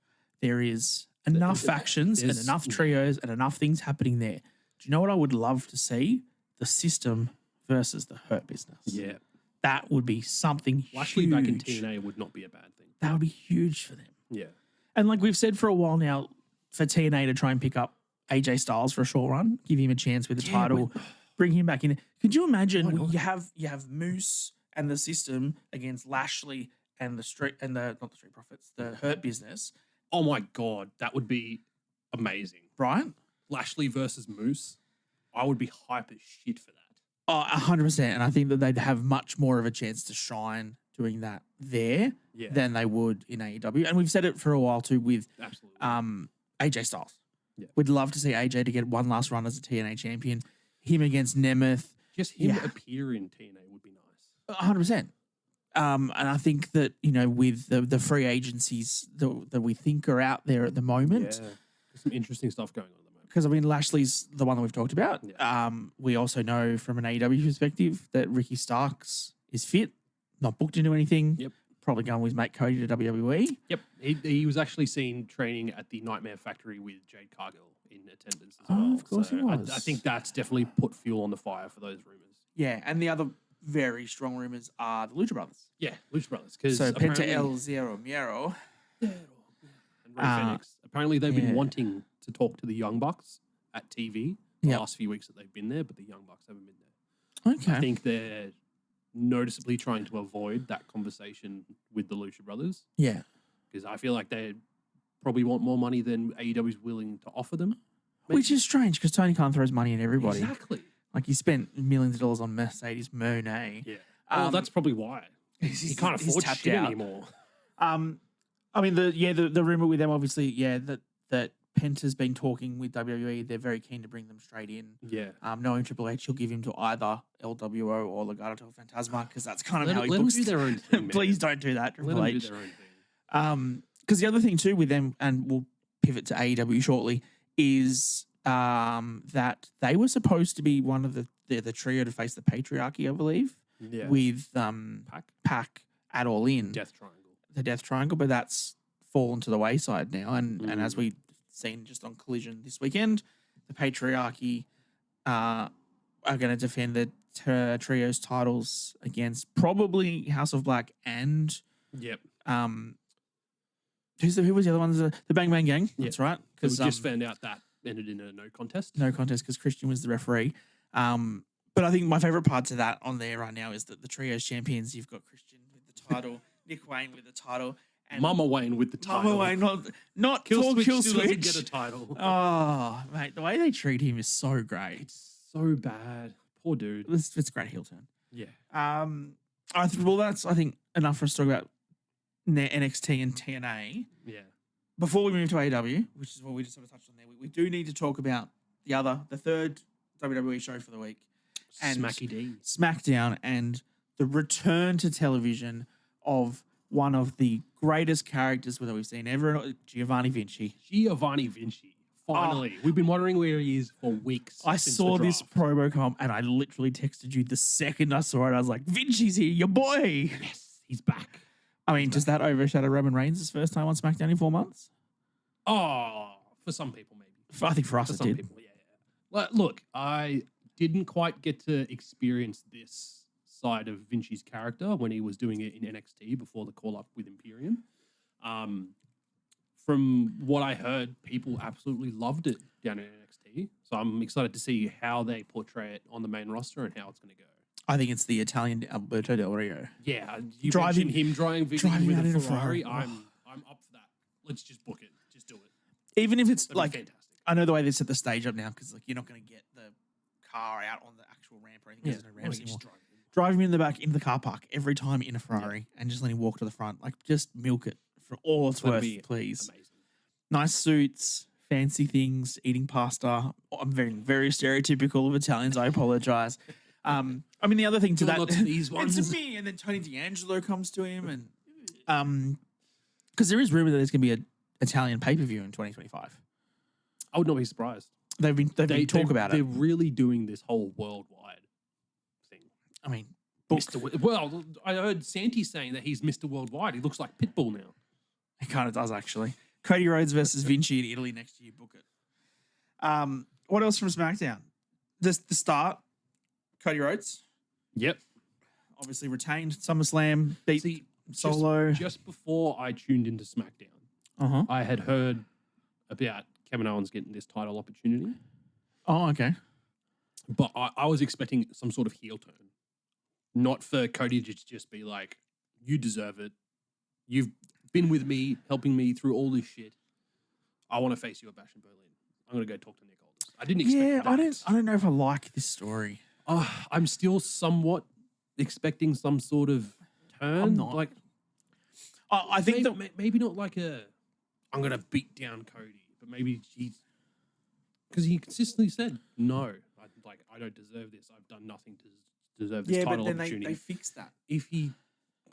There is enough factions and enough trios and enough things happening there. Do you know what I would love to see? The System versus the Hurt Business. Yeah. That would be something Lashley huge. back in TNA would not be a bad thing. That would be huge for them. Yeah. And like we've said for a while now, for TNA to try and pick up AJ Styles for a short run, give him a chance with the title, bring him back in. Could you imagine you have Moose and the System against Lashley and the not the Street Profits, the Hurt Business? Oh my God, that would be amazing. Right? Lashley versus Moose. I would be hype as shit for that. Oh, 100%. And I think that they'd have much more of a chance to shine doing that there than they would in AEW. And we've said it for a while too with AJ Styles. Yeah. We'd love to see AJ to get one last run as a TNA champion. Him against Nemeth. Just him appear in TNA would be nice. 100%. And I think that, with the free agencies that we think are out there at the moment. Yeah. There's some interesting stuff going on at the moment. Because, Lashley's the one that we've talked about. Yeah. We also know from an AEW perspective that Ricky Starks is fit, not booked into anything. Yep. Probably going with his mate Cody to WWE. Yep. He was actually seen training at the Nightmare Factory with Jade Cargill in attendance as well. Of course he was. I think that's definitely put fuel on the fire for those rumors. Yeah, and the other very strong rumors are the Lucha Brothers. Yeah, Lucha Brothers. So Penta El Zero Miero. And Rey Fenix. Apparently they've been wanting to talk to the Young Bucks at TV the last few weeks that they've been there, but the Young Bucks haven't been there. Okay. I think they're noticeably trying to avoid that conversation with the Lucha Brothers. Yeah. Because I feel like they probably want more money than AEW is willing to offer them. Maybe. Which is strange because Tony Khan throws money at everybody. Exactly. Like he spent millions of dollars on Mercedes Moné. Yeah. Well, that's probably why. He can't afford shit anymore. The rumor with them, obviously, that Penta's been talking with WWE. They're very keen to bring them straight in. Yeah. Knowing Triple H, he'll give him to either LWO or Legado del Fantasma because that's kind of how he let books. Them do their own thing, Please don't do that, Triple let H. Them do their own thing. Because the other thing too with them, and we'll pivot to AEW shortly, is that they were supposed to be one of the trio to face the patriarchy, I believe. Yeah. With Pac at All In. The Death Triangle, but that's fallen to the wayside now. And as we've seen just on Collision this weekend, the patriarchy are going to defend the trio's titles against probably House of Black and who was the other ones? The Bang Bang Gang. That's right. Because we just found out that ended in a no contest. No contest because Christian was the referee. But I think my favorite part to that on there right now is that the trio's champions, you've got Christian with the title, Nick Wayne with the title, and Mama Wayne with the title. Mama Wayne, not Kill Switch. Kill Still Switch. doesn't get a title. Oh, mate, the way they treat him is so great. It's so bad. Poor dude. It's a great heel turn. Yeah. That's I think enough for us to talk about NXT and TNA. Yeah. Before we move to AEW, which is what we just sort of touched on there, we do need to talk about the third WWE show for the week. And Smacky D. SmackDown and the return to television of one of the greatest characters that we've seen ever, Giovanni Vinci. Giovanni Vinci. Finally. We've been wondering where he is for weeks. I saw this promo come and I literally texted you the second I saw it. I was like, Vinci's here, your boy. Yes, he's back. I mean, does that overshadow Roman Reigns' first time on SmackDown in 4 months? Oh, for some people, maybe. I think for us, it did. People, yeah. Well, look, I didn't quite get to experience this side of Vinci's character when he was doing it in NXT before the call-up with Imperium. From what I heard, people absolutely loved it down in NXT. So I'm excited to see how they portray it on the main roster and how it's going to go. I think it's the Italian Alberto Del Rio. Yeah, you mentioned him driving with a Ferrari. I'm up for that. Let's just book it. Just do it. Even if it's fantastic. I know the way they set the stage up now because like you're not going to get the car out on the actual ramp or anything. There's no ramps anymore. Drive him in the back into the car park every time in a Ferrari and just let him walk to the front. Like just milk it for all it's worth, please. Amazing. Nice suits, fancy things, eating pasta. I'm very stereotypical of Italians. I apologize. I mean, the other thing to that, Not to these ones. it's me. And then Tony D'Angelo comes to him, and because there is rumor that there's going to be an Italian pay per view in 2025. I would not be surprised. They've been talk about it. They're really doing this whole worldwide thing. I mean, Well, I heard Santi saying that he's Mr. Worldwide. He looks like Pitbull now. He kind of does actually. Cody Rhodes versus Vinci in Italy next year. Book it. What else from SmackDown? The start. Cody Rhodes. Yep. Obviously retained SummerSlam. Beat See, Solo. Just before I tuned into SmackDown, I had heard about Kevin Owens getting this title opportunity. Oh, okay. But I was expecting some sort of heel turn. Not for Cody to just be like, you deserve it. You've been with me, helping me through all this shit. I want to face you at Bash in Berlin. I'm going to go talk to Nick Aldis. I didn't expect that. I don't know if I like this story. I'm still somewhat expecting some sort of turn. I'm not. Like, I think maybe not like I'm going to beat down Cody, but maybe because he consistently said, no, I don't deserve this. I've done nothing to deserve this title opportunity. They fixed that. If he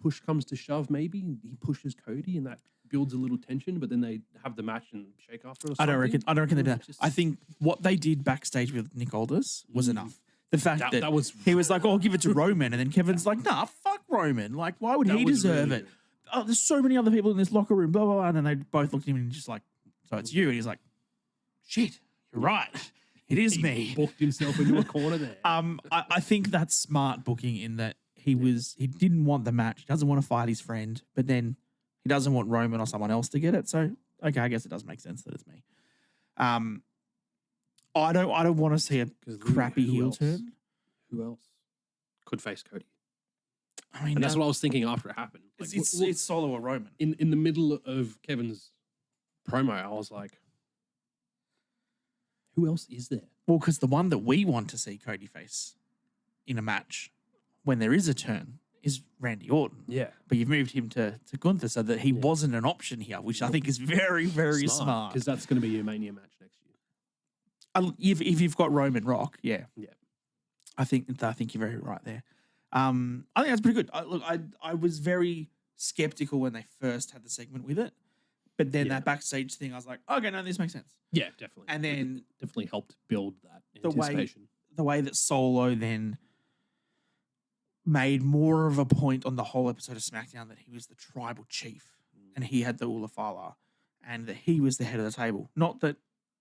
push comes to shove, maybe he pushes Cody and that builds a little tension, but then they have the match and shake after. I don't reckon they did that. I think what they did backstage with Nick Aldis was enough. The fact that he was like, "Oh, I'll give it to Roman," and then Kevin's like, "Nah, fuck Roman. Like, why would he deserve it? Oh, there's so many other people in this locker room, blah blah blah." And then they both looked at him and just like, "So it's you?" And he's like, "Shit, you're right. It is me." Booked himself into a corner there. I think that's smart booking in that he didn't want the match, doesn't want to fight his friend, but then he doesn't want Roman or someone else to get it. So okay, I guess it does make sense that it's me. I don't want to see a crappy heel turn. Who else could face Cody? I mean, and that's what I was thinking after it happened. Like, it's Solo or Roman. In the middle of Kevin's promo, I was like, who else is there? Well, because the one that we want to see Cody face in a match when there is a turn is Randy Orton. Yeah. But you've moved him to Gunther so that he wasn't an option here, which I think is very, very smart. Because that's going to be your Mania match next year. If you've got Roman Rock, yeah. Yeah. I think you're very right there. I think that's pretty good. I was very skeptical when they first had the segment with it. But then that backstage thing, I was like, okay, no, this makes sense. Yeah, definitely. And then it definitely helped build that anticipation. The way that Solo then made more of a point on the whole episode of SmackDown that he was the tribal chief and he had the Ulafala and that he was the head of the table. Not that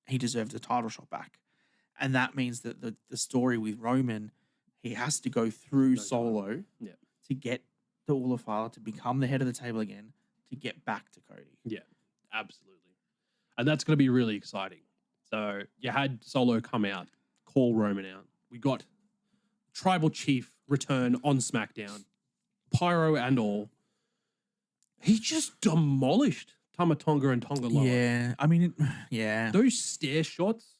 he deserved a title shot back. And that means that the story with Roman, he has to go through Solo to get the Ulafala to become the head of the table again to get back to Cody. Yeah. Absolutely. And that's going to be really exciting. So you had Solo come out, call Roman out. We got Tribal Chief return on SmackDown, pyro and all. He just demolished Tama Tonga and Tonga Loa. Yeah. I mean, Those stair shots,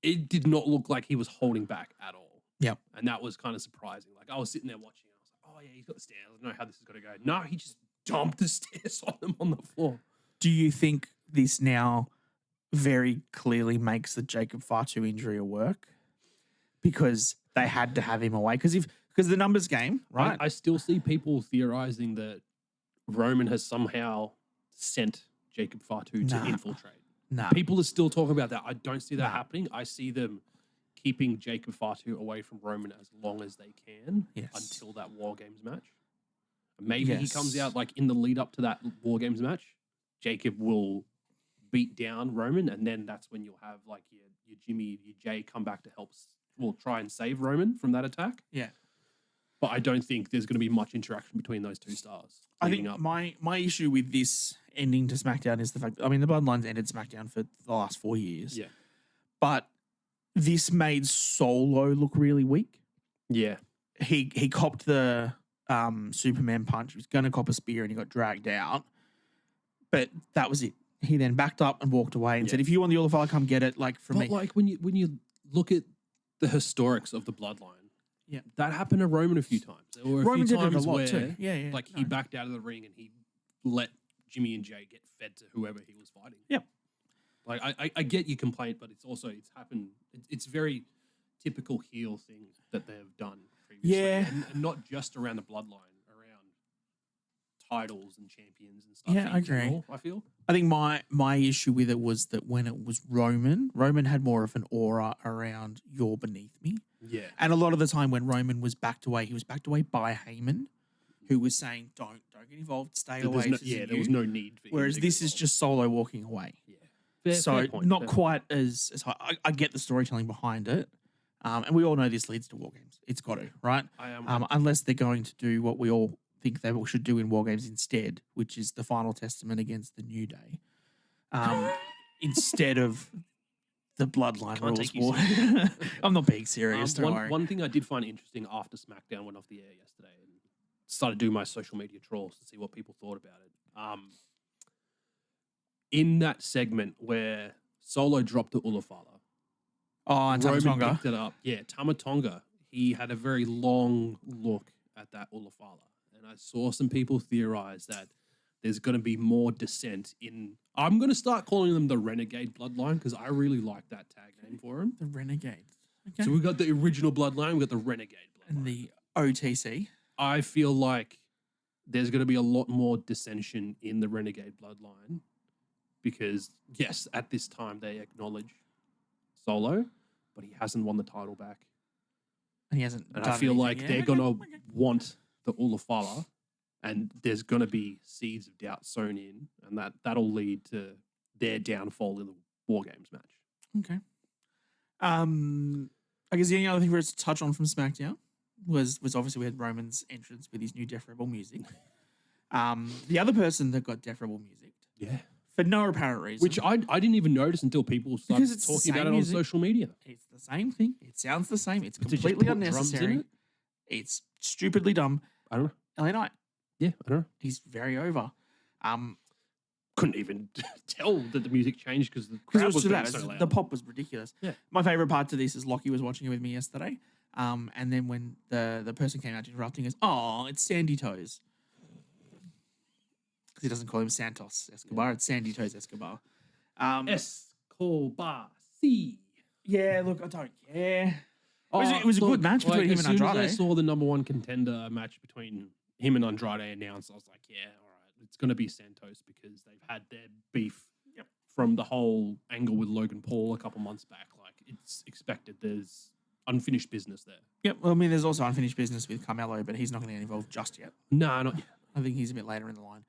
it did not look like he was holding back at all. Yep. And that was kind of surprising. Like I was sitting there watching and I was like, oh yeah, he's got the stairs. I don't know how this is going to go. No, he just dumped the stairs on them on the floor. Do you think this now very clearly makes the Jacob Fatu injury a work? Because they had to have him away. Because the numbers game, right? I still see people theorizing that Roman has somehow sent Jacob Fatu to infiltrate. No. People are still talking about that. I don't see that happening. I see them keeping Jacob Fatu away from Roman as long as they can until that War Games match. Maybe he comes out like in the lead up to that War Games match. Jacob will beat down Roman, and then that's when you'll have like your Jimmy, your Jay come back to help. We'll try and save Roman from that attack. Yeah. But I don't think there's going to be much interaction between those two stars. I think my issue with this ending to SmackDown is the fact that, I mean, the Bloodlines ended SmackDown for the last 4 years. Yeah. But this made Solo look really weak. Yeah. He copped the Superman punch. He was going to cop a spear and he got dragged out. But that was it. He then backed up and walked away and said, "If you want the Ulafala, come get it." Like from But me, like when you look at the historics of the Bloodline, Yeah. that happened to Roman a few times. There were a Roman few did it a times lot where, too. Yeah, like he backed out of the ring and he let Jimmy and Jay get fed to whoever he was fighting. Yep. Like I get your complaint, but it's happened. It's very typical heel thing that they've done previously. Yeah. and not just around the Bloodline, around titles and champions and stuff. Yeah, in I agree. general, I feel. I think my issue with it was that when it was Roman had more of an aura around "you're beneath me," Yeah. and a lot of the time when Roman was backed away, he was backed away by Heyman, who was saying, "Don't get involved, stay away." There was no need for him Whereas to this get is involved. just Solo walking away. Yeah. So Fair not point. quite as high. I get the storytelling behind it, and we all know this leads to war games. It's got to, right? I am. Unless they're going to do what we all think they should do in war games instead, which is the Final Testament against the New Day, instead of the Bloodline Can't rules take you war. I'm not being serious. Don't worry. One thing I did find interesting after SmackDown went off the air yesterday and started doing my social media trolls to see what people thought about it. In that segment where Solo dropped the Ulafala, Oh, and Roman Tamatonga. picked it up. Yeah, Tamatonga. He had a very long look at that Ulafala. And I saw some people theorize that there's going to be more dissent in... I'm going to start calling them the Renegade Bloodline because I really like that tag name for him. The Renegades. Okay. So we've got the original Bloodline, we've got the Renegade Bloodline. And the OTC. I feel like there's going to be a lot more dissension in the Renegade Bloodline because, yes, at this time they acknowledge Solo, but he hasn't won the title back. And he hasn't. And done I feel like anything they're yet. going to want the Ulafala, and there's going to be seeds of doubt sown in, and that'll lead to their downfall in the War Games match. Okay. I guess the only other thing for us to touch on from SmackDown was obviously we had Roman's entrance with his new Death Rebel music. The other person that got Death Rebel music Yeah. for no apparent reason, Which I didn't even notice until people started Because it's the talking about same it music. on social media. it's the same thing. It sounds the same. It's Did you just completely put drums in unnecessary. it? It's stupidly dumb. I don't know. LA Knight, Yeah, I don't know. he's very over. Couldn't even tell that the music changed because the Because it crowd was was too being loud. so loud. The pop was ridiculous. Yeah. My favorite part to this is Lockie was watching it with me yesterday. And then when the person came out to interrupt, he goes, "Oh, it's Sandy Toes." Because he doesn't call him Santos Escobar. It's Sandy Toes Escobar. Escobar. C. Yeah, look, I don't care. It was a good match between him and As soon as I Andrade. saw the number one contender match between him and Andrade announced, I was like, yeah, all right. It's going to be Santos because they've had their beef from the whole angle with Logan Paul a couple months back. Like, it's expected. There's unfinished business there. Yep. Well, I mean, there's also unfinished business with Carmelo, but he's not going to get involved just yet. No, not yet. I think he's a bit later in the line.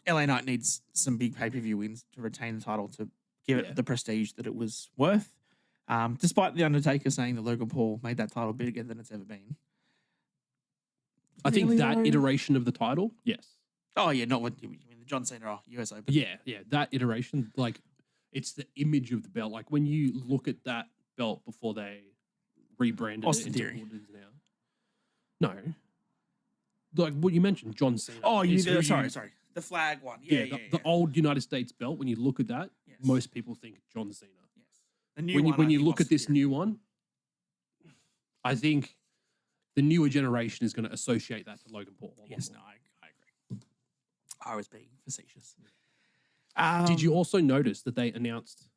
LA Knight needs some big pay-per-view wins to retain the title to give it the prestige that it was worth. Despite The Undertaker saying that Logan Paul made that title bigger than it's ever been. I think Really, that though? iteration of the title, yes. Oh, yeah, not what you mean the John Cena US Open. Yeah, that iteration, like, it's the image of the belt. Like, when you look at that belt before they rebranded Austin it into Theory. what it is now. No. Like, what you mentioned, John Cena. Oh, you is who sorry. The flag one. Yeah, the old United States belt, when you look at that, Yes. most people think John Cena. Yes. The new When you, one, when I you think look at Austin this Theory. new one, I think the newer generation is going to associate that to Logan Paul. a lot Yes, more. no, I agree. I was being facetious. Did you also notice that they announced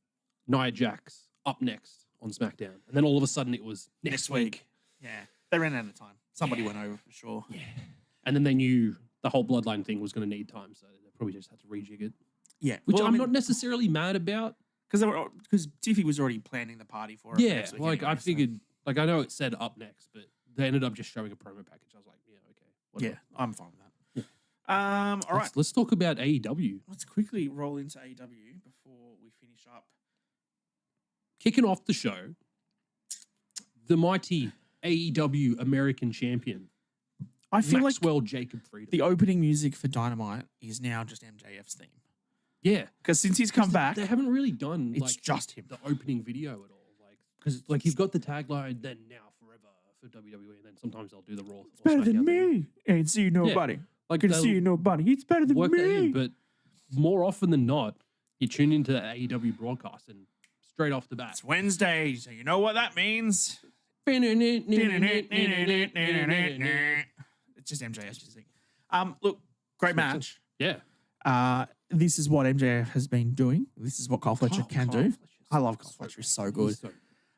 Nia Jax up next on SmackDown? And then all of a sudden it was next week. Yeah. They ran out of time. Somebody went over for sure. Yeah. And then they knew the whole Bloodline thing was going to need time, so they probably just had to rejig it. Yeah. Which Well, I'm not necessarily mad about. Because Tiffy was already planning the party for it. Yeah, next week like anyway, I so- figured, like I know it said up next, but they ended up just showing a promo package. I was like, yeah, okay. whatever. Yeah, I'm fine with that. All right. Let's talk about AEW. Let's quickly roll into AEW before we finish up. Kicking off the show, the mighty AEW American Champion, I feel like Maxwell Jacob Friedman. the opening music for Dynamite is now just MJF's theme. Yeah. Because since he's come back, They haven't really done it's like just him. the opening video at all. Like, Because like you've got the tagline, then now forever for WWE, and then sometimes they'll do the Raw. it's better than me. Ain't see nobody. Like Can they'll see nobody. It's better than work that in, me. but more often than not, You tune into the AEW broadcast and straight off the bat. It's Wednesday, so you know what that means. It's just MJF music. Look, great match. Yeah. This is what MJF has been doing. This is what Kyle Fletcher can do. I love Kyle Fletcher. He's so good.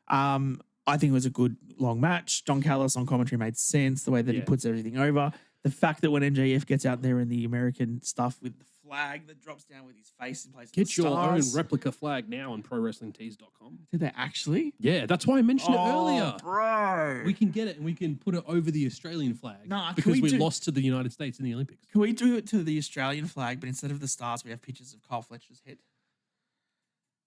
I think it was a good long match. Don Callis on commentary made sense. The way that he puts everything over. The fact that when MJF gets out there in the American stuff with the flag that drops down with his face in place of Get the your own stars. replica flag now on ProWrestlingTees.com. Did they actually? Yeah, that's why I mentioned it earlier. Bro. We can get it and we can put it over the Australian flag. Nah, because we lost to the United States in the Olympics. Can we do it to the Australian flag, but instead of the stars, we have pictures of Kyle Fletcher's head?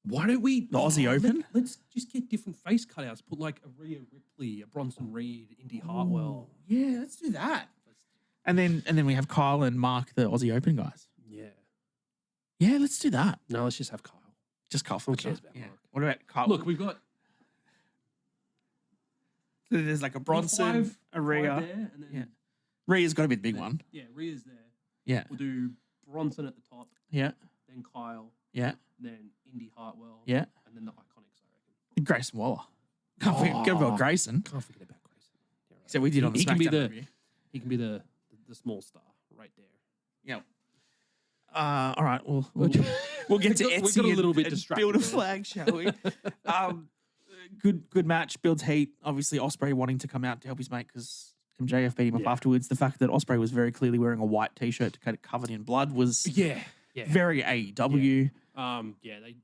Why don't we... The Aussie Open? Let's just get different face cutouts. Put like a Rhea Ripley, a Bronson Reed, Indy Hartwell. Yeah, let's do that. And then we have Kyle and Mark, the Aussie Open guys. Yeah. Yeah, let's do that. No, let's just have Kyle. Just Kyle Fletcher. cares about Yeah. Mark? What about Kyle? Look, we've got... So there's like a Bronson, a Rhea. There, and then, Yeah. Rhea's got to be the big one. Yeah, Rhea's there. Yeah. We'll do Bronson at the top, Yeah. then Kyle, Yeah. then Indy Hartwell, Yeah. and then the Iconics, I reckon. Grayson Waller. Can't forget about Grayson. Can't forget about Grayson. Yeah, right. So we did on the He can be SmackDown the review. he can be the small star right there. Yeah. All right. We'll get to We got Etsy a little bit and distracted build a there. flag, shall we? Good match. Builds heat. Obviously, Ospreay wanting to come out to help his mate because MJF beat him up afterwards. The fact that Ospreay was very clearly wearing a white t-shirt covered in blood was very AEW.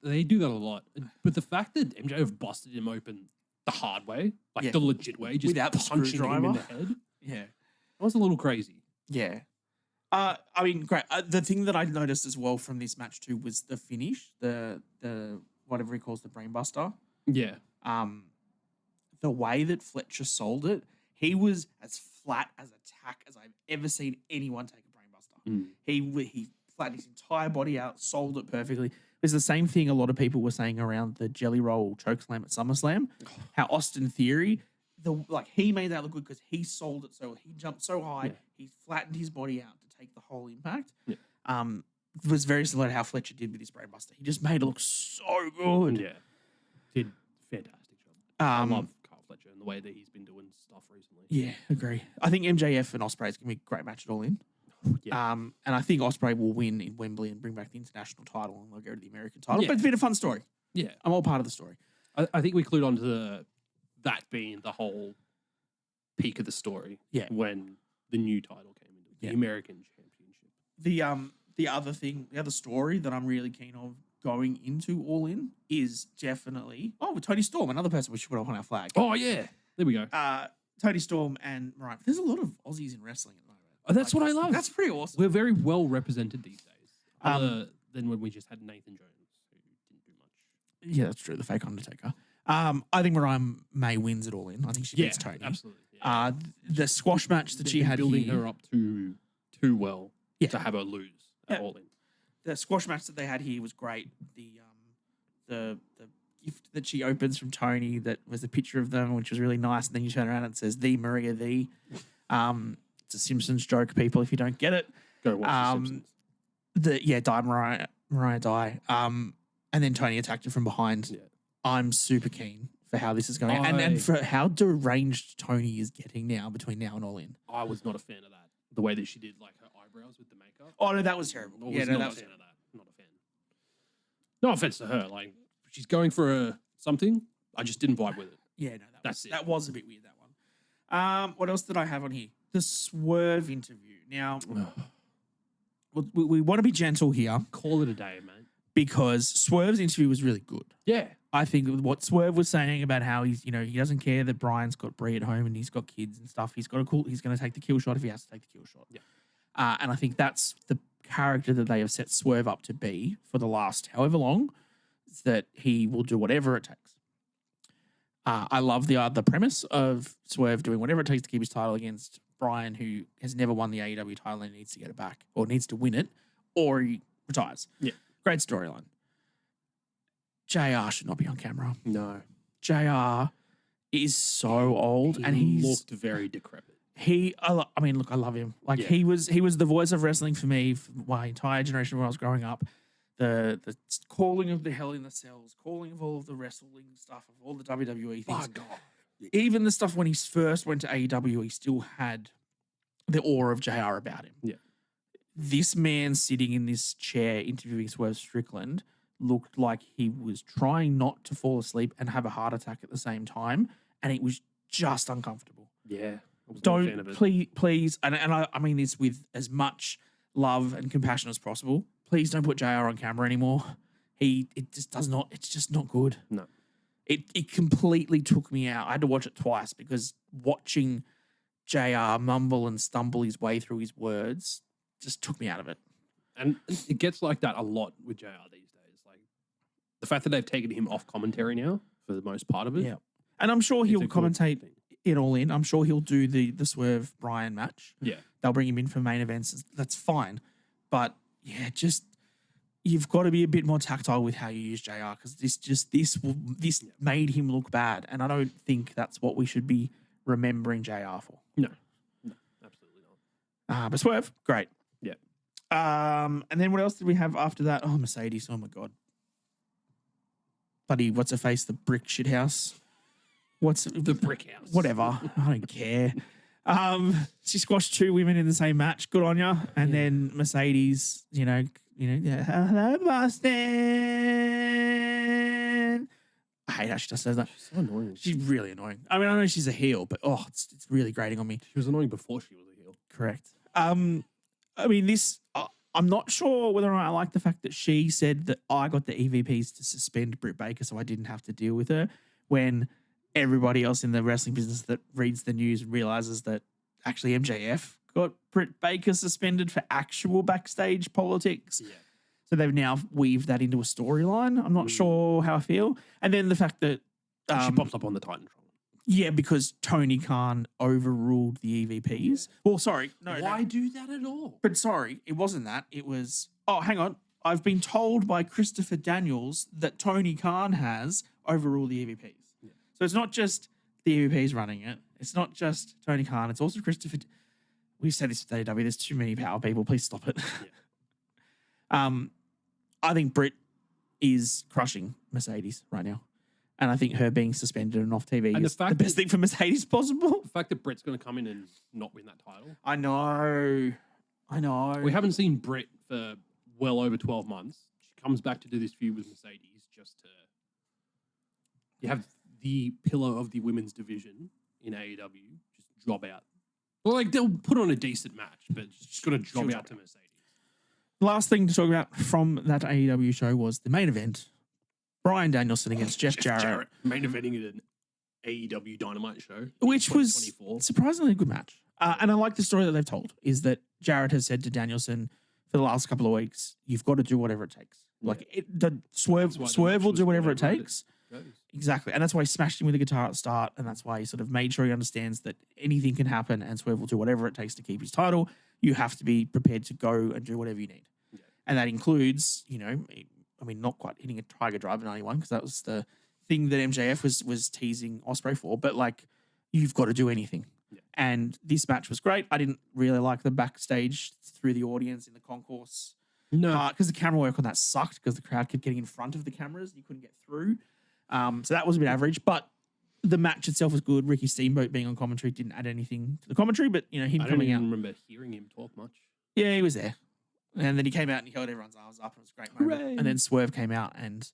They do that a lot. But the fact that MJF busted him open the hard way, like the legit way, just Without the punching him in the screwdriver. head, Yeah. that was a little crazy. Yeah. I mean, great. The thing that I noticed as well from this match too was the finish, the whatever he calls the brainbuster. Yeah. The way that Fletcher sold it, he was as flat as a tack as I've ever seen anyone take a brainbuster. He flattened his entire body out, sold it perfectly. It's the same thing a lot of people were saying around the Jelly Roll chokeslam at SummerSlam. How Austin Theory, he made that look good because he sold it so he jumped so high, he flattened his body out to take the whole impact. Yeah. It was very similar to how Fletcher did with his brainbuster. He just made it look so good. Yeah. Did fantastic job. I love Kyle Fletcher and the way that he's been doing stuff recently. Yeah, agree. I think MJF and Ospreay is going to be a great match at All In. Yeah. And I think Ospreay will win in Wembley and bring back the international title and they'll go to the American title. Yeah. But it's been a fun story. Yeah. I'm all part of the story. I think we clued on to that being the whole peak of the story. Yeah. When the new title came into the American Championship. The other story that I'm really keen on going into All In is definitely with Tony Storm, another person we should put up on our flag. Oh yeah. There we go. Tony Storm and Mariah. There's a lot of Aussies in wrestling at the moment. Oh, that's what I love. That's pretty awesome. We're very well represented these days. Other than when we just had Nathan Jones, who didn't do much. Yeah, that's true. The fake Undertaker. I think Mariah May wins it All In. I think she beats Tony. Absolutely. Yeah. The squash match that she They've been had building here, her up too well to have her lose at All In. the squash match that they had here was great. The gift that she opens from Tony that was a picture of them, which was really nice. And then you turn around and it says "The Maria the." It's a Simpsons joke, people. If you don't get it, Go watch The Simpsons. Die Mariah die. And then Tony attacked her from behind. Yeah. I'm super keen for how this is going, and for how deranged Tony is getting now between now and All In. I was not a fan of that. The way that she did like her eyebrows with the makeup. Oh no, that was terrible. I was Yeah, not no, that a was fan of that. Not a fan. No offense to her. Like she's going for something. I just didn't vibe with it. Yeah, no, That's it. that was a bit weird, that one. What else did I have on here? The Swerve interview. Now, we want to be gentle here Call it a day, man. because Swerve's interview was really good. Yeah. I think what Swerve was saying about how he's, he doesn't care that Brian's got Brie at home and he's got kids and stuff. He's going to take the kill shot if he has to take the kill shot. Yeah. And I think that's the character that they have set Swerve up to be for the last however long, is that he will do whatever it takes. I love the premise of Swerve doing whatever it takes to keep his title against Brian, who has never won the AEW title and needs to get it back, or needs to win it, or he retires. Yeah. Great storyline. JR should not be on camera. No. JR is so old, and he's looked very decrepit. I love him. Like he was the voice of wrestling for me for my entire generation when I was growing up. the calling of the Hell in the Cells, calling of all of the wrestling stuff, of all the WWE things. Oh, God. Even the stuff when he first went to AEW, he still had the aura of JR about him. Yeah. This man sitting in this chair interviewing Swerve Strickland looked like he was trying not to fall asleep and have a heart attack at the same time, and it was just uncomfortable. Yeah. I was not a fan of Don't it. please, and I mean this with as much love and compassion as possible. Please don't put JR on camera anymore. It just does not. It's just not good. No. It completely took me out. I had to watch it twice because watching JR mumble and stumble his way through his words just took me out of it. And it gets like that a lot with JR these days. Like the fact that they've taken him off commentary now for the most part of it. Yeah, and I'm sure he'll a good commentate thing. it all in. I'm sure he'll do the Swerve Brian match. Yeah. They'll bring him in for main events. That's fine, but yeah, just you've got to be a bit more tactile with how you use JR because this made him look bad, and I don't think that's what we should be remembering JR for. No, absolutely not. But Swerve, great. Yeah. And then what else did we have after that? Oh, Mercedes. Oh my God. Buddy, what's her face? The brick shit house. What's The brick house. Whatever. I don't care. She squashed two women in the same match. Good on ya. And then Mercedes, yeah, hello, Boston. I hate how she just says that. She's so annoying. She's really annoying. I mean, I know she's a heel, but it's really grating on me. She was annoying before she was a heel. Correct. I mean, this. I'm not sure whether or not I like the fact that she said that I got the EVPs to suspend Britt Baker, so I didn't have to deal with her. When everybody else in the wrestling business that reads the news realizes that actually MJF got Britt Baker suspended for actual backstage politics. Yeah. So they've now weaved that into a storyline. I'm not sure how I feel. And then the fact that She pops up on the Titantron. yeah, because Tony Khan overruled the EVPs. Well, sorry, no. Why do that at all? But sorry, it wasn't that. It was, oh, hang on. I've been told by Christopher Daniels that Tony Khan has overruled the EVPs. Yeah. So it's not just the EVPs running it. It's not just Tony Khan. It's also Christopher. We've said this with AEW. There's too many power people. Please stop it. Yeah. I think Britt is crushing Mercedes right now. And I think her being suspended and off TV And is the best thing for Mercedes possible. The fact that Britt's going to come in and not win that title. I know. We haven't seen Britt for well over 12 months. She comes back to do this feud with Mercedes just to... You have the pillar of the women's division in AEW just job out. Well, like, they'll put on a decent match, but she's going to job out to Mercedes. Last thing to talk about from that AEW show was the main event. Bryan Danielson against Jeff Jarrett. Main eventing at an AEW Dynamite show. Which was 2024. surprisingly a good match. And I like the story that they've told, is that Jarrett has said to Danielson for the last couple of weeks, you've got to do whatever it takes. Like, Swerve That's why the Swerve match will was do whatever it whatever it takes. goes. Exactly. And that's why he smashed him with a guitar at the start. And that's why he sort of made sure he understands that anything can happen and Swerve will do whatever it takes to keep his title. You have to be prepared to go and do whatever you need. Yeah. And that includes, I mean, not quite hitting a Tiger Driver 91 because that was the thing that MJF was teasing Ospreay for. But, like, you've got to do anything. Yeah. And this match was great. I didn't really like the backstage through the audience in the concourse. No. Because the camera work on that sucked because the crowd kept getting in front of the cameras. You couldn't get through. So that was a bit average. But the match itself was good. Ricky Steamboat being on commentary didn't add anything to the commentary. But, him I don't coming even out. remember hearing him talk much. Yeah, he was there. And then he came out and he held everyone's arms up. It was a great moment. Hooray. And then Swerve came out and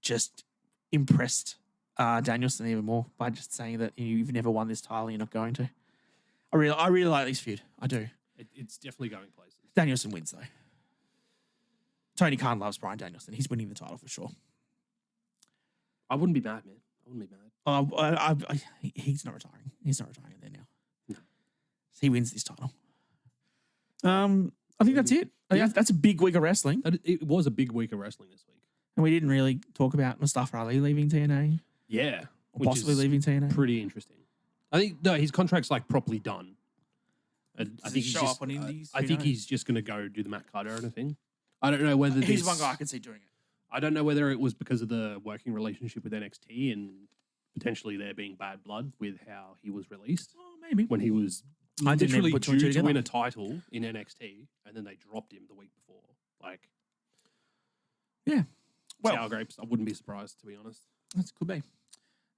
just impressed Danielson even more by just saying that you've never won this title, you're not going to. I really like this feud. I do. It's definitely going places. Danielson wins though. Tony Khan loves Bryan Danielson. He's winning the title for sure. I wouldn't be mad, man. I wouldn't be mad. He's not retiring. He's not retiring there now. No. He wins this title. I think that's it. I think that's a big week of wrestling. It was a big week of wrestling this week. And we didn't really talk about Mustafa Ali leaving TNA. Yeah. Or possibly leaving TNA. Pretty interesting. I think, no, his contract's like properly done. And I think he he's show just, up on Indies? I Who think knows? he's just going to go do the Matt Carter thing. I don't know whether He's one guy I can see doing it. I don't know whether it was because of the working relationship with NXT and potentially there being bad blood with how he was released Oh, maybe. when he was I didn't literally even put two and due two to win together. a title in NXT and then they dropped him the week before. Like, Well- sour grapes. I wouldn't be surprised, to be honest. That could be.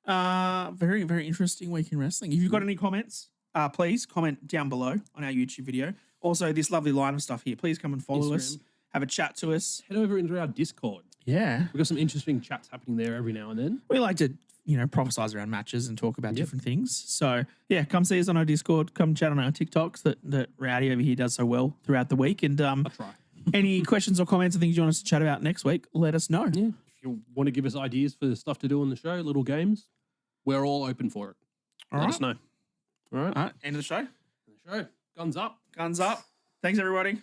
Very, very interesting week in wrestling. If you've got any comments, please comment down below on our YouTube video. Also, this lovely line of stuff here. Please come and follow us. Instagram. Have a chat to us. Head over into our Discord. Yeah. We've got some interesting chats happening there every now and then. We like to, prophesize around matches and talk about different things. So, yeah, come see us on our Discord. Come chat on our TikToks that Rowdy over here does so well throughout the week. And I'll try. any questions or comments or things you want us to chat about next week, let us know. Yeah. If you want to give us ideas for stuff to do on the show, little games, we're all open for it. Let us know. All right. All right, end of the show. The show. Guns up. Guns up. Thanks, everybody.